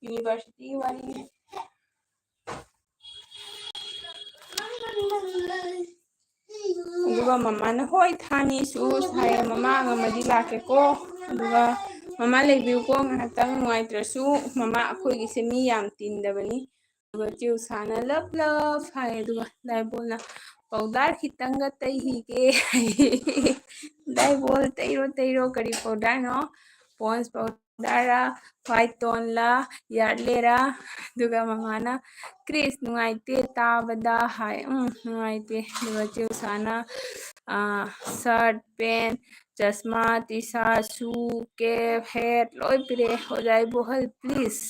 ꯌꯨꯅꯤꯚꯔꯁꯤꯇꯤꯒꯤ ꯋꯥꯔꯤꯅꯤ ꯑꯗꯨꯒ ꯃꯃꯥꯅ ꯍꯣꯏ ꯊꯥꯅꯤꯁꯨ ꯍꯥꯏꯌꯦ ꯃꯃꯥ ꯉꯝꯃꯗꯤ ꯂꯥꯛꯀꯦꯀꯣ ꯑꯗꯨꯒ ꯃꯃꯥ ꯂꯩꯕꯤꯌꯨꯀꯣ ꯉꯥꯏꯍꯥꯛꯇꯪ ꯅꯨꯡꯉꯥꯏꯇ꯭ꯔꯁꯨ ꯃꯃꯥ ꯑꯩꯈꯣꯏꯒꯤꯁꯦ ꯃꯤ ꯌꯥꯝ ꯇꯤꯟꯗꯕꯅꯤ ꯑꯗꯨꯒ ꯆꯦꯎꯁꯥꯅ ꯂꯞ ꯂꯞ ꯍꯥꯏ ꯑꯗꯨꯒ ꯗꯥꯏꯕꯣꯜꯅ ꯄꯥꯎꯗꯔ ꯈꯤꯇꯪꯒ ꯇꯩꯈꯤꯒꯦ ꯗꯥꯏꯕꯣꯜ ꯇꯩꯔꯣ ꯇꯩꯔꯣ ꯀꯔꯤ ꯄꯥꯎꯗꯔꯅꯣ ꯄꯣꯟꯁ ꯄꯥꯎꯗꯔ ꯋꯥꯏꯠ ꯇꯣꯟꯂ ꯌꯥꯔꯗꯂꯦꯔꯥ ꯑꯗꯨꯒ ꯃꯃꯥꯅ ꯀ꯭ꯔꯤꯁ ꯅꯨꯡꯉꯥꯏꯇꯦ ꯇꯥꯕꯗ ꯍꯥꯏ ꯅꯨꯡꯉꯥꯏꯇꯦ ꯑꯗꯨꯒ ꯆꯦꯎꯁꯥꯅ ꯁꯔꯠ ꯄꯦꯟ ꯆꯁꯃꯥ ꯇꯤ ꯁꯥꯔꯠ ꯁꯨ ꯀꯦꯞ ꯍꯦꯠ ꯂꯣꯏ ꯄꯤꯔꯛꯑꯦ ꯑꯣꯖꯥ ꯏꯕꯣꯍꯜ ꯄ꯭ꯂꯤꯖ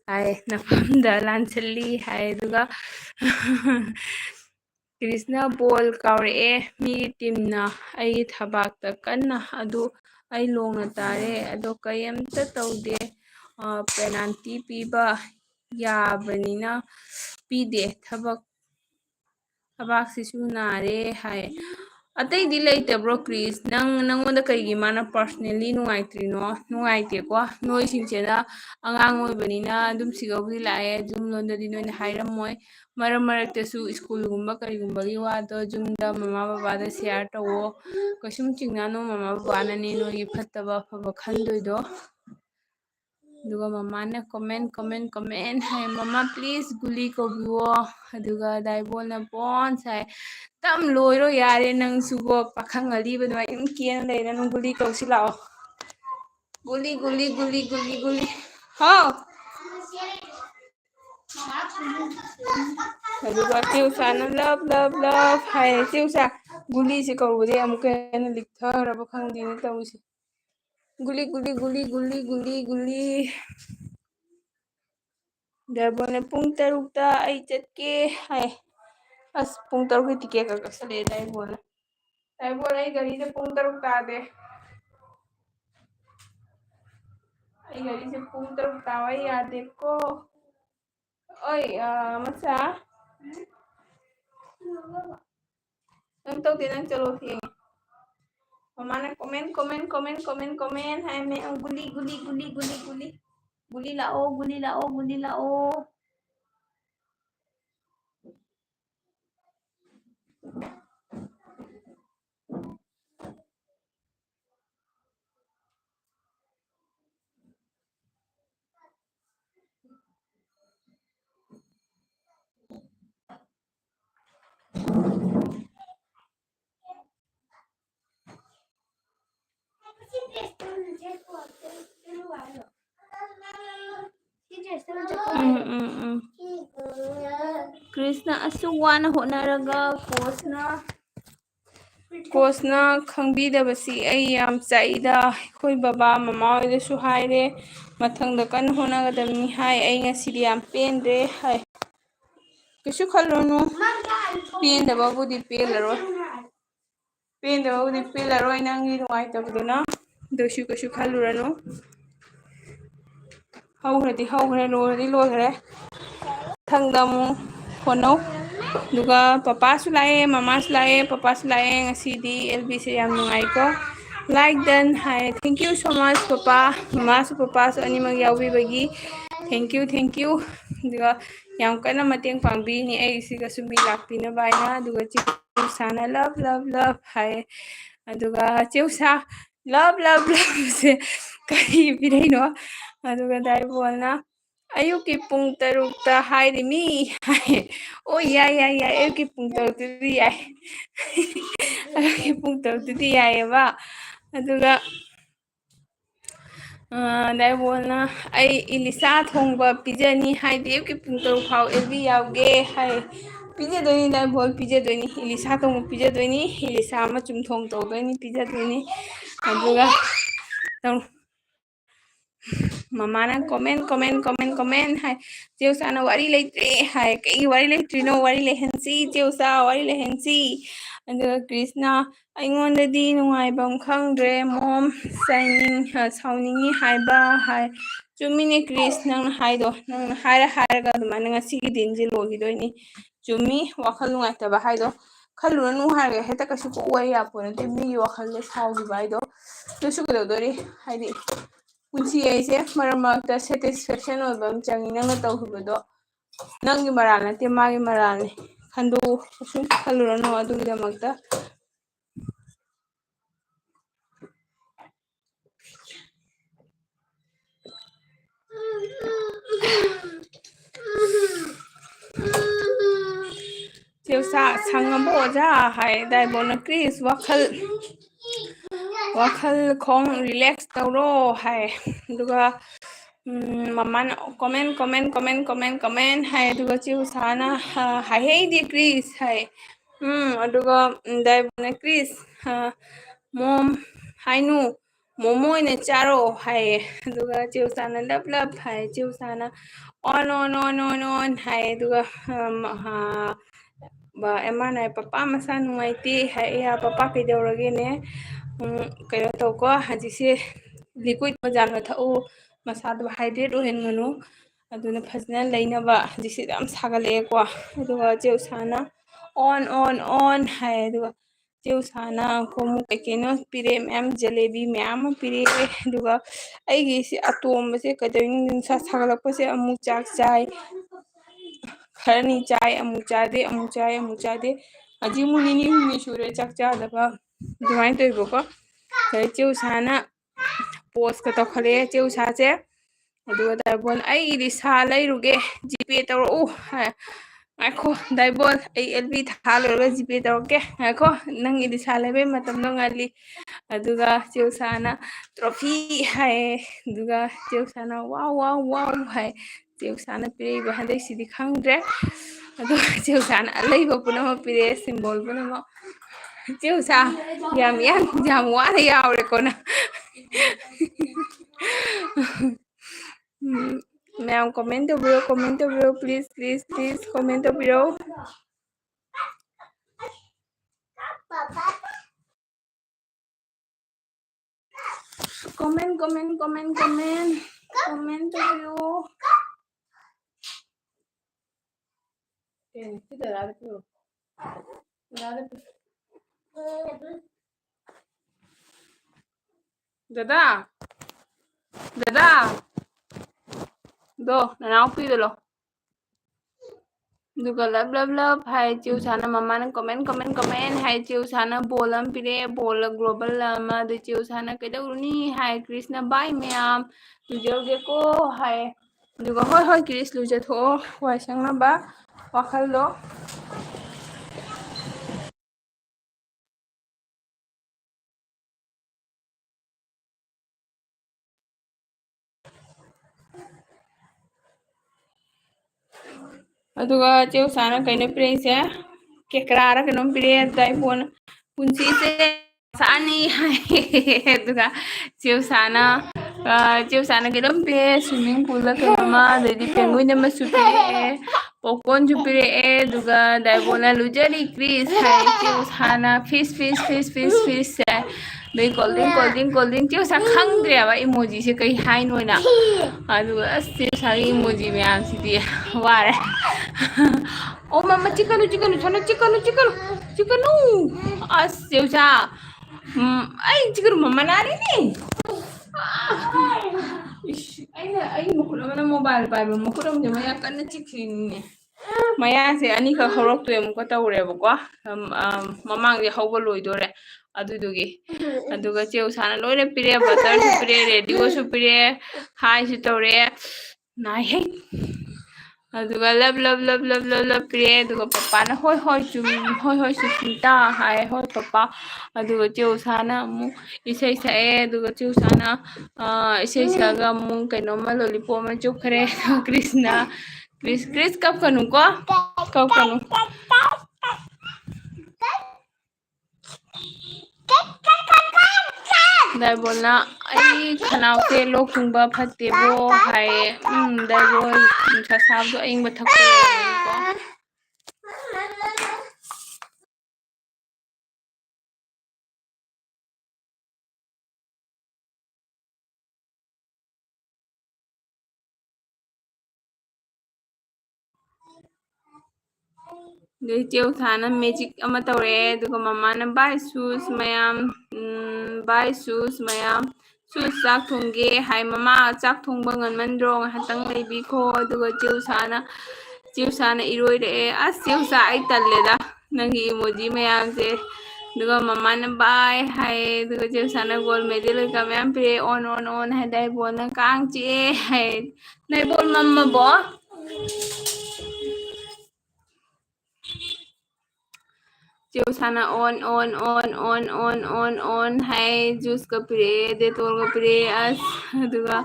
ꯍꯥꯏ ꯅꯐꯝꯗ ꯂꯥꯟꯁꯤꯜꯂꯤ ꯍꯥꯏ ꯑꯗꯨꯒ ꯀ꯭ꯔꯤꯁꯅ ꯕꯣꯜ ꯀꯥꯎꯔꯛꯑꯦ ꯃꯤꯒꯤ ꯇꯤꯝꯅ ꯑꯩꯒꯤ ꯊꯕꯥꯛꯇ ꯀꯟꯅ ꯑꯗꯨ ꯑꯩ ꯂꯣꯡꯅ ꯇꯥꯔꯦ ꯑꯗꯣ ꯀꯩꯝꯇ ꯇꯧꯗꯦ ꯄꯦꯅꯥꯜꯇꯤ ꯄꯤꯕ ꯌꯥꯕꯅꯤꯅ ꯄꯤꯗꯦ ꯊꯕꯥꯛꯁꯤꯁꯨ ꯅꯥꯔꯦ ꯍꯥꯏ ꯑꯇꯩꯗꯤ ꯂꯩꯇꯕ꯭ꯔꯣ ꯀ꯭ꯔꯤꯁ ꯅꯪꯉꯣꯟꯗ ꯀꯩꯒꯤ ꯃꯥꯅ ꯄꯥꯔꯁꯅꯦꯜꯂꯤ ꯅꯨꯡꯉꯥꯏꯇ꯭ꯔꯤꯅꯣ ꯅꯨꯡꯉꯥꯏꯇꯦꯀꯣ ꯅꯣꯏꯁꯤꯡꯁꯤꯗ ꯑꯉꯥꯡ ꯑꯣꯏꯕꯅꯤꯅ ꯑꯗꯨꯝ ꯁꯤꯒꯕꯨꯗꯤ ꯂꯥꯛꯑꯦ ꯌꯨꯝ ꯂꯣꯝꯗꯗꯤ ꯅꯣꯏꯅ ꯍꯥꯏꯔꯝꯃꯣꯏ ꯃꯔꯛ ꯃꯔꯛꯇꯁꯨ ꯁ꯭ꯀꯨꯜꯒꯨꯝꯕ ꯀꯔꯤꯒꯨꯝꯕꯒꯤ ꯋꯥꯗꯣ ꯌꯨꯝꯗ ꯃꯃꯥ ꯕꯕꯥꯗ ꯁꯤꯌꯥꯔ ꯇꯧꯋꯣ ꯀꯩꯁꯨꯝ ꯆꯤꯡꯅꯅꯨ ꯃꯃꯥ ꯕꯕꯥꯅꯅꯦ ꯅꯣꯏꯒꯤ ꯐꯠꯇꯕ ꯑꯐꯕ ꯈꯟꯗꯣꯏꯗꯣ ꯑꯗꯨꯒ ꯃꯃꯥꯅ ꯀꯣꯃꯦꯟ ꯍꯥꯏ ꯃꯃꯥ ꯄ꯭ꯂꯤꯖ ꯒꯨꯂꯤ ꯀꯧꯕꯤꯌꯣ ꯑꯗꯨꯒ ꯗꯥꯏꯕꯣꯜꯅ ꯄꯣꯟꯁ ꯍꯥꯏ ꯇꯝ ꯂꯣꯏꯔꯣ ꯌꯥꯔꯦ ꯅꯪꯁꯨꯀꯣ ꯄꯥꯈꯪ ꯑꯔꯤꯕ ꯑꯗꯨꯃꯥꯏꯅ ꯑꯗꯨꯝ ꯀꯦꯅ ꯂꯩꯔꯅꯨ ꯒꯨꯂꯤ ꯀꯧꯁꯤ ꯂꯥꯛꯑꯣ ꯒꯨꯂꯤ ꯍꯥꯎ ꯑꯗꯨꯒ ꯆꯦꯎꯁꯥꯅ ꯂꯞ ꯍꯥꯏ ꯆꯦꯎꯁꯥ ꯒꯨꯂꯤꯁꯦ ꯀꯧꯕꯗꯩ ꯑꯃꯨꯛꯀ ꯍꯦꯟꯅ ꯂꯤꯛꯊꯔꯕ ꯈꯪꯗꯦꯅꯦ ꯇꯧꯔꯤꯁꯦ ꯒꯨꯂꯤ ꯗꯥꯏꯕꯣꯜꯅ ꯄꯨꯡ 4ꯗ ꯑꯩ ꯆꯠꯀꯦ ꯍꯥꯏ ꯑꯁ ꯄꯨꯡ 4ꯒꯤ ꯇꯤꯀꯦꯠꯀ ꯀꯛꯁꯜꯂꯛꯑꯦ ꯗꯥꯏꯕꯣꯜꯅ Daibol ay garise pung 3 tade. Ay garise pung 3 tawa yade ko. Oy, Masa. Nang tawag din ang chalo Mama na comment. Hai me ang guli. Guli lao. Krishna asuwana honaraga Kosna khangbidabasi ai yam chaida khoi baba mama oidasu haire mathangda kan honagadamni hai ai ngasidi yam pendre hai kisu khalonu pendababudi pelaroi nangi nuaitabduna dosu kisu khaluranu haugradi logre thangdamu honau duga papa su lae mama su lae papa su lae ngasidi LB se yam nungai ko like then hi thank you so much papa mama su papa su animag yawi bagi thank you duga yam kana mateng pangbi ni ai siga sumi lakpi na baina duga chi sana love hi aduga cheusa love se kari bireno aduga dai bolna ayuki pung 3 hairimi oh yai ayuki pung 3 yai ayuki pung 3 yai ba aduga dai bolna ai ilisa thongba pijani haidi ayuki pung 3 phau elbi yauge hai pijadoni dai bol pijadoni ilisa thong pijadoni ilisa ma chum thong todoni pijadoni aduga Mama nang comment hai Cheusa na wari leitre hai kai wari leitre no wari lehensi Cheusa wari lehensi aduga Krishna aingondadi nungaibam khangdre mom sauningi haiba hai chumine Krishna nang haido nang hairaga adumana ngasigi dinje logidoini chumi wakhal nungaitaba haido khaluranu harga heta kasu ko waya pone te mi wakhal le saugi baido tusu kodori haidi punsi aise maramata satisfaction oibam changi nang tawhibado nangi marana te magi marane khandu asu khaluranu adugidamakta Cheusa sangabo ja hai dai bona Chris wakhal khong relax tawro hai duga mama na comment hai duga Cheusa na hai hey di Chris hai aduga dai bona Chris mom hainu momo ine charo hai aduga Cheusa na love hai Cheusa na on hai aduga ba emana papa masa nuaiti hai ya papa kaidaurage ne kayo to ko hajise liquid majana thau masadu hydrate ohenmanu aduna phajna leinaba hajise yam sagale ko aduga Cheusana on hai aduga Cheusana komu kekeno pire ma'am jalebi ma'am pire aduga aigi si atom se kadain sa sagalakpa se amu chak chai kharani chai amu chade aji munini huni shure chak chadaba dumai toiboko kare Cheusana post ka tokhale Cheusa che aduga daibon ai iri sa leiruge gp tawro ngakho daibon ai lb tha lorga gp tawke ngakho nang iri sa lebe matam no ngali aduga Cheusana trophy hai aduga Cheusana wow hai Cheusana pire ba handai sidi khangdre aduga Cheusana leiba punama pire symbol punama Cheusa yam wara yaure kona ma'am comment below please comment below comment to you. Dada, Dada, do, nanaupi dulu. Duga love hai chiu sana mama na comment hai chiu sana bolam pire bola global ma de chiu sana kaiduruni hai Krishna bye ma'am luje ko hai duga hoi Krish luje tho wai sangna ba wakhal lo aduga chiu sana kaina pire se kekrara kanom pire dai bon punsi se sani hai aduga chiu sana cái đống bia swimming pool là cái mà để đi penguin nhưng mà chụp bia popcorn chụp bia duga đại bộ là lujari Chris hay chiu sana fish đây golden chiu sa khang kaya ba emoji se kai hai noi na duga chiu sa emoji में आप सीधी वार oh mama chicken chana chicken as chiu sa ay chicken mama nari ni ai mukul mana mobile paima mukul amje maya kanna chikini maya se ani ka khorok tu em ko tawre bako mamang de hawba loidore adudugi aduga cheu sana loire pire butter su pire radio su pire hai su tawre na he aduga love pire aduga papa na hoi su sinta hai hoi papa aduga cheu sana mu isai sae aduga cheu sana isai saga mu kainoma lollipop ma chukre Chris kap kanu ko kap kanu dai bolna ai khanau te lok thungba phatte bo hai dai bol sa sab do aing ba thak ko dei cheu thana magic ama tawre duga mama na buy shoes mayam shoes chak thongge hai mama chak thongba ngan mandro hatang leibi kho duga cheu sana iroi re as cheu sa ai talle da nangi emoji mayam se duga mama na buy hai duga cheu sana gold medal ka mayam pre on hai dai bona kang che hai nai bol mama bo chiu sana on hai juice ka pire de tol ka pire as duga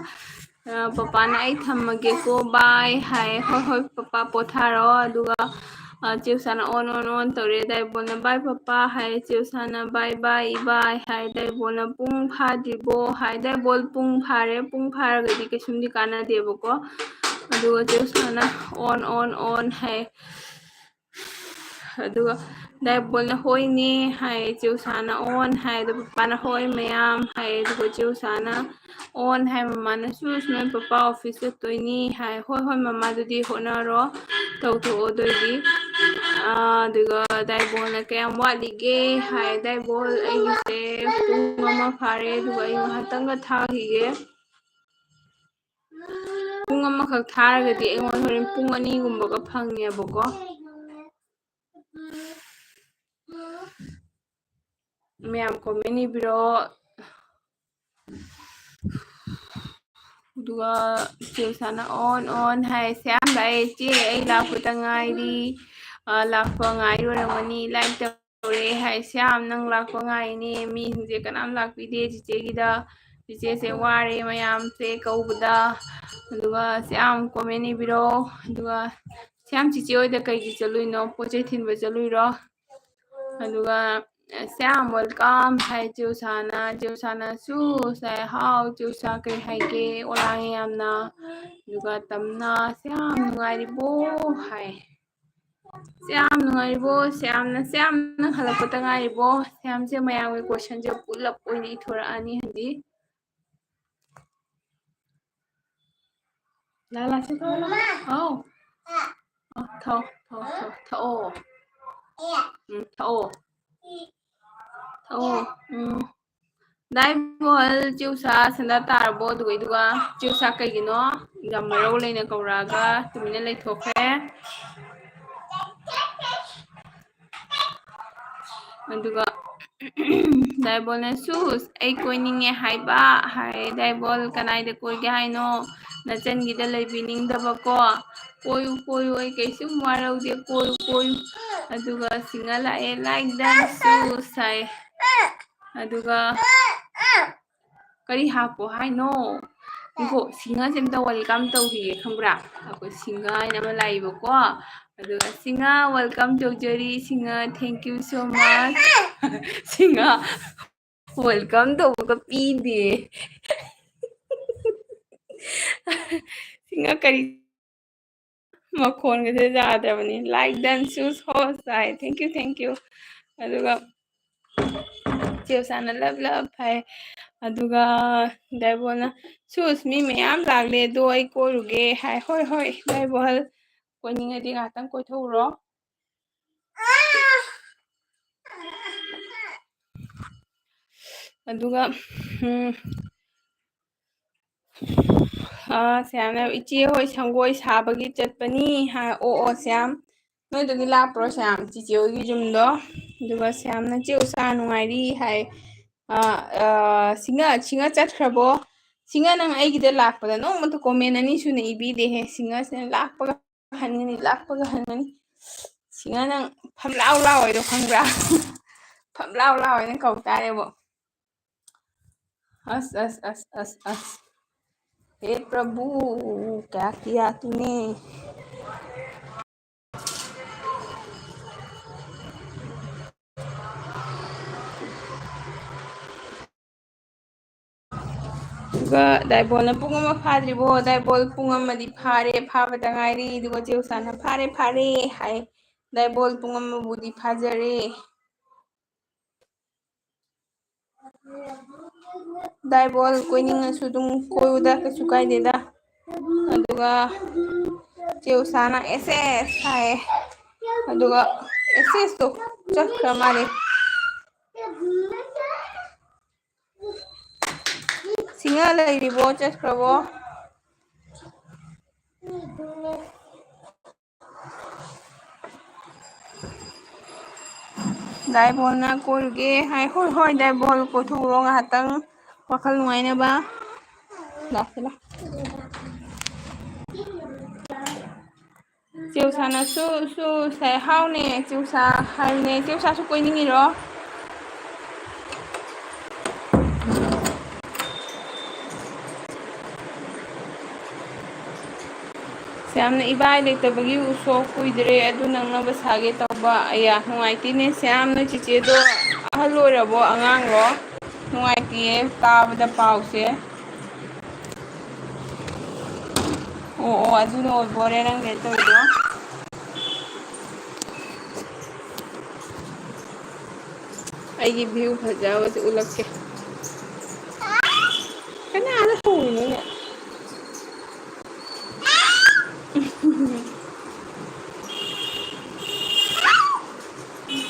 papa na ai thammage ko bye hai hoi papa potharo duga chiu sana on tore dai bolna bye papa hai chiu sana bye hai dai bolna pung phadribo hai dai bol pung phare gadi kesum di kana debo ko aduga chiu sana on hai aduga dai bolna hoi ni hai chiu sana on hai da papa na hoi mayam hai aduga chiu sana on hai mama na shoes noi papa office ka toini hai hoi mama dudi honaro tau to odoi aduga dai bolna kayam walige hai dai bol ai se pung mama phare aduga ai hatanga thahige pung ama khak tharagadi ai mon horin pung ani gumba ka phangnebako ma'am comment ibiro duga chiu sana on hai sam bai che ai lakputa ngai ri lakpa ngai ro ramani like tawre hai sam nang lakpa ngai ni mi je kanam lakpide chiche gida chiche se ware mayam se kaubda duga sam comment ibiro duga sam chiche oi da kai gi chaluino poche thinba chaluiro aduga Sam welcome hai chiu sana su sai how chiu sa kai hai ke olang yamna duga tamna Sam nungaribo hai Sam nungaribo Sam na halapata ngaribo Sam se mayang question je pull up oini thora ani handi ला से थो हाँ थो थो थो थो थो थो Daibol Chiusa Sanda Tarbo Duidua Chiusa Kagino Gamaro Lena Koraga Tumina Toke Anduga Daibol Sus A coining a haiba Hai Daibol Kanai the Kogaino Nathan Gida Labining the Bako Koyu I Kasu Maro de Koyu Aduga Singala a like that Sus Aduga Kari hapo haino Niko singa semta welcome tauhiye khambra ako singa ina malaibo ko aduga singa welcome to jari singa thank you so much singa welcome to ko pide singa kari makhon ga jadabani like dan shoes host I thank you aduga Chiosana love hai aduga Daibona sus mi meyam lagle do ai koruge hai hoi Daibol koiningadi ngatang koithuro aduga Siamna ichi hoi sangoi sabagi chatpani ha o Siam noi dogi lapro Siam chichi ogi jumdo aduga Siamna chiusa nungairi hai singa chatkrabo singa nang aigida lakpada no matu comment ani suna ibide he singa sina lakpaga hanani singa nang phamlau lao oido khangra phamlau lao oina kau tarebo as हे प्रभु क्या किया तूने Daibol na pung ama phadribo Daibol pung amadi phare phabada ngairi duga Chiusana phare hai Daibol pung amabudi phajare Daibol koiningasu dum koyuda kasu kaideda aduga Chiusana SS hai aduga SS to chakra mare singa lairibo chakkrabo Daibol na koruge hai hoi Daibol ko thuro hatang wakal nuaina ba la Chiusana su sai hau ne Chiusa hai ne Chiusa su koiningi ro Siamna ibai leitabagi uso kuidre adu nangna basage tawba aya nungaitine Siamna chiche do ahal oirabo angang ro nungaitiye tabada pause adu no bore nang leitoido aigi view fajawase ulakke kanana hoino ne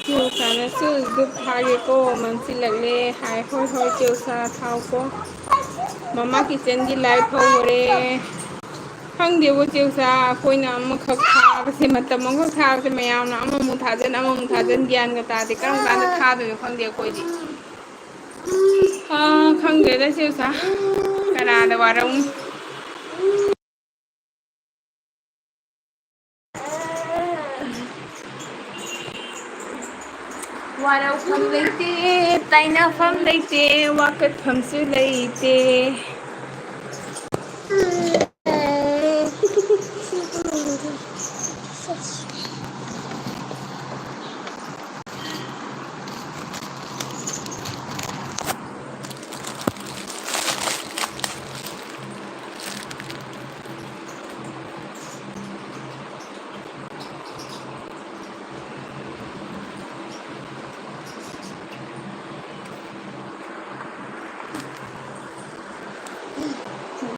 Chiusana su dup hage ko mansi lagle hai hoi Chiusa thau ko mama kitchen gi live hore khangdebo Chiusa koina amakha khabase matam amakha khabase mayamna amamu thajan gyan ga tade karam kanda thado khangde koidi khangde da Chiusa kanada waram Warafam leite tainafam leite wakatfam su leite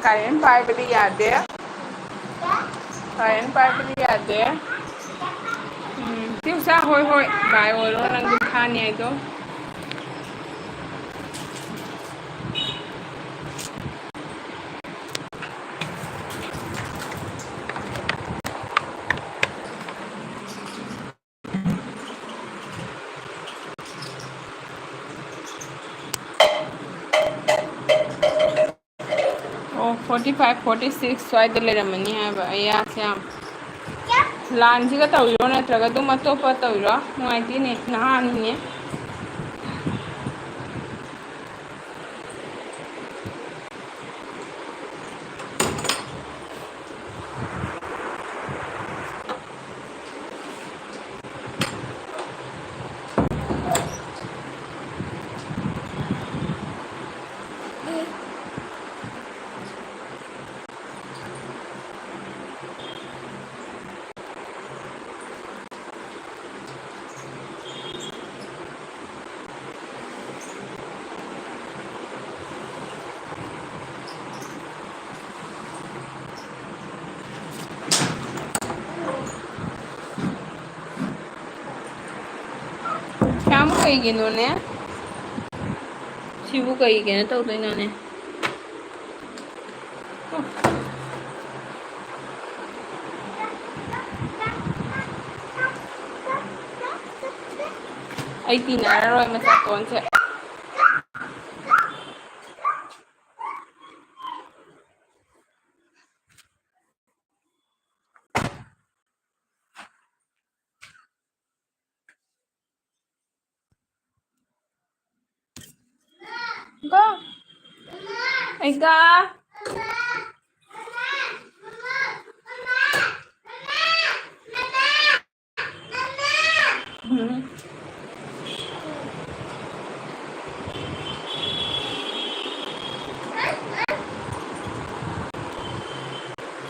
Karen pai badi yade ꯄꯥꯏꯌꯟ ꯄꯥꯏꯕꯗꯤ ꯌꯥꯗꯦ ꯆꯦꯝꯆꯥ ꯍꯣꯏ ꯍꯣꯏ ꯕꯥꯏ ꯑꯣꯏꯔꯣ ꯅꯪ ꯑꯗꯨꯝ ꯊꯥꯅꯤ ꯍꯥꯏꯗꯣ ꯑꯣ 45 46 ꯁ꯭ꯋꯥꯏꯗ ꯂꯩꯔꯝꯃꯅꯤ ꯍꯥꯏꯕ ꯑꯩꯌꯥꯁꯦ ꯌꯥꯝ ꯂꯥꯟꯁꯤꯒ ꯇꯧꯔꯤꯔꯣ ꯅꯠꯇ꯭ꯔꯒ ꯑꯗꯨꯝ ꯑꯇꯣꯞꯄ ꯇꯧꯔꯤꯔꯣ ꯅꯨꯡꯉꯥꯏꯇꯦꯅꯦ ꯅꯍꯥꯟꯅꯤꯅꯦ ꯁ꯭ꯌꯥꯝ ꯀꯩꯒꯤꯅꯣꯅꯦ ꯁꯤꯕꯨ ꯀꯩ ꯀꯩꯅꯣ ꯇꯧꯗꯣꯏꯅꯣꯅꯦ ꯑꯩ ꯇꯤꯟꯅꯔꯔꯣꯏ ꯃꯆꯥꯇꯣꯟꯁꯦ ꯀꯣ ꯑꯩꯒ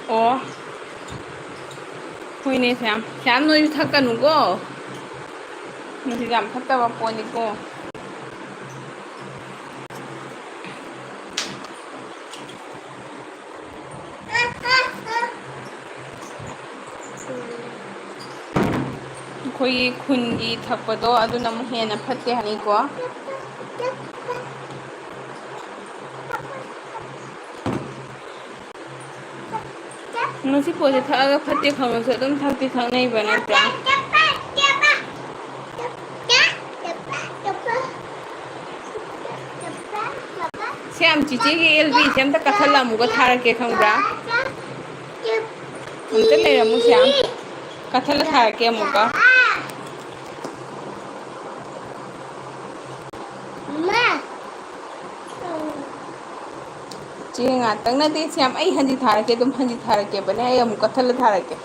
ꯑꯣ ꯍꯣꯏꯅꯦ ꯁ꯭ꯌꯥꯝ ꯁ꯭ꯌꯥꯝ ꯅꯣꯏꯁꯨ ꯊꯛꯀꯅꯨꯀꯣ ꯃꯁꯤ ꯌꯥꯝ ꯐꯠꯇꯕ ꯄꯣꯠꯅꯤꯀꯣ ꯑꯩꯈꯣꯏꯒꯤ ꯈꯨꯟꯒꯤ ꯊꯛꯄꯗꯣ ꯑꯗꯨꯅ ꯑꯃꯨꯛ ꯍꯦꯟꯅ ꯐꯠꯇꯦ ꯍꯥꯏꯅꯤꯀꯣ ꯃꯁꯤ ꯄꯣꯠꯁꯦ ꯊꯛꯑꯒ ꯐꯠꯇꯦ ꯈꯪꯉꯁꯨ ꯑꯗꯨꯝ ꯊꯛꯇꯤ ꯊꯛꯅꯩꯕ ꯅꯠꯇ꯭ꯔꯥ ꯁ꯭ꯌꯥꯝ ꯆꯤꯆꯦꯒꯤ ꯑꯦꯜꯕꯤꯁꯦ ꯑꯝꯇ ꯀꯛꯊꯠꯂ ꯑꯃꯨꯛꯀ ꯊꯥꯔꯛꯀꯦ ꯈꯪꯕ꯭ꯔꯥ ꯑꯝꯇ ꯂꯩꯔꯝꯃꯨ ꯁ꯭ꯌꯥꯝ ꯀꯛꯊꯠꯂ ꯊꯥꯔꯛꯀꯦ ꯑꯃꯨꯛꯀ ꯆꯦ ꯉꯥꯛꯇꯪ ꯅꯠꯇꯦ ꯁ꯭ꯌꯥꯝ ꯑꯩ ꯍꯟꯖꯤ ꯊꯥꯔꯛꯀꯦ ꯑꯗꯨꯝ ꯍꯟꯖꯤ ꯊꯥꯔꯛꯀꯦꯕꯅꯦ ꯑꯩ ꯑꯃꯨꯛ ꯀꯛꯊꯠꯂ ꯊꯥꯔꯛꯀꯦ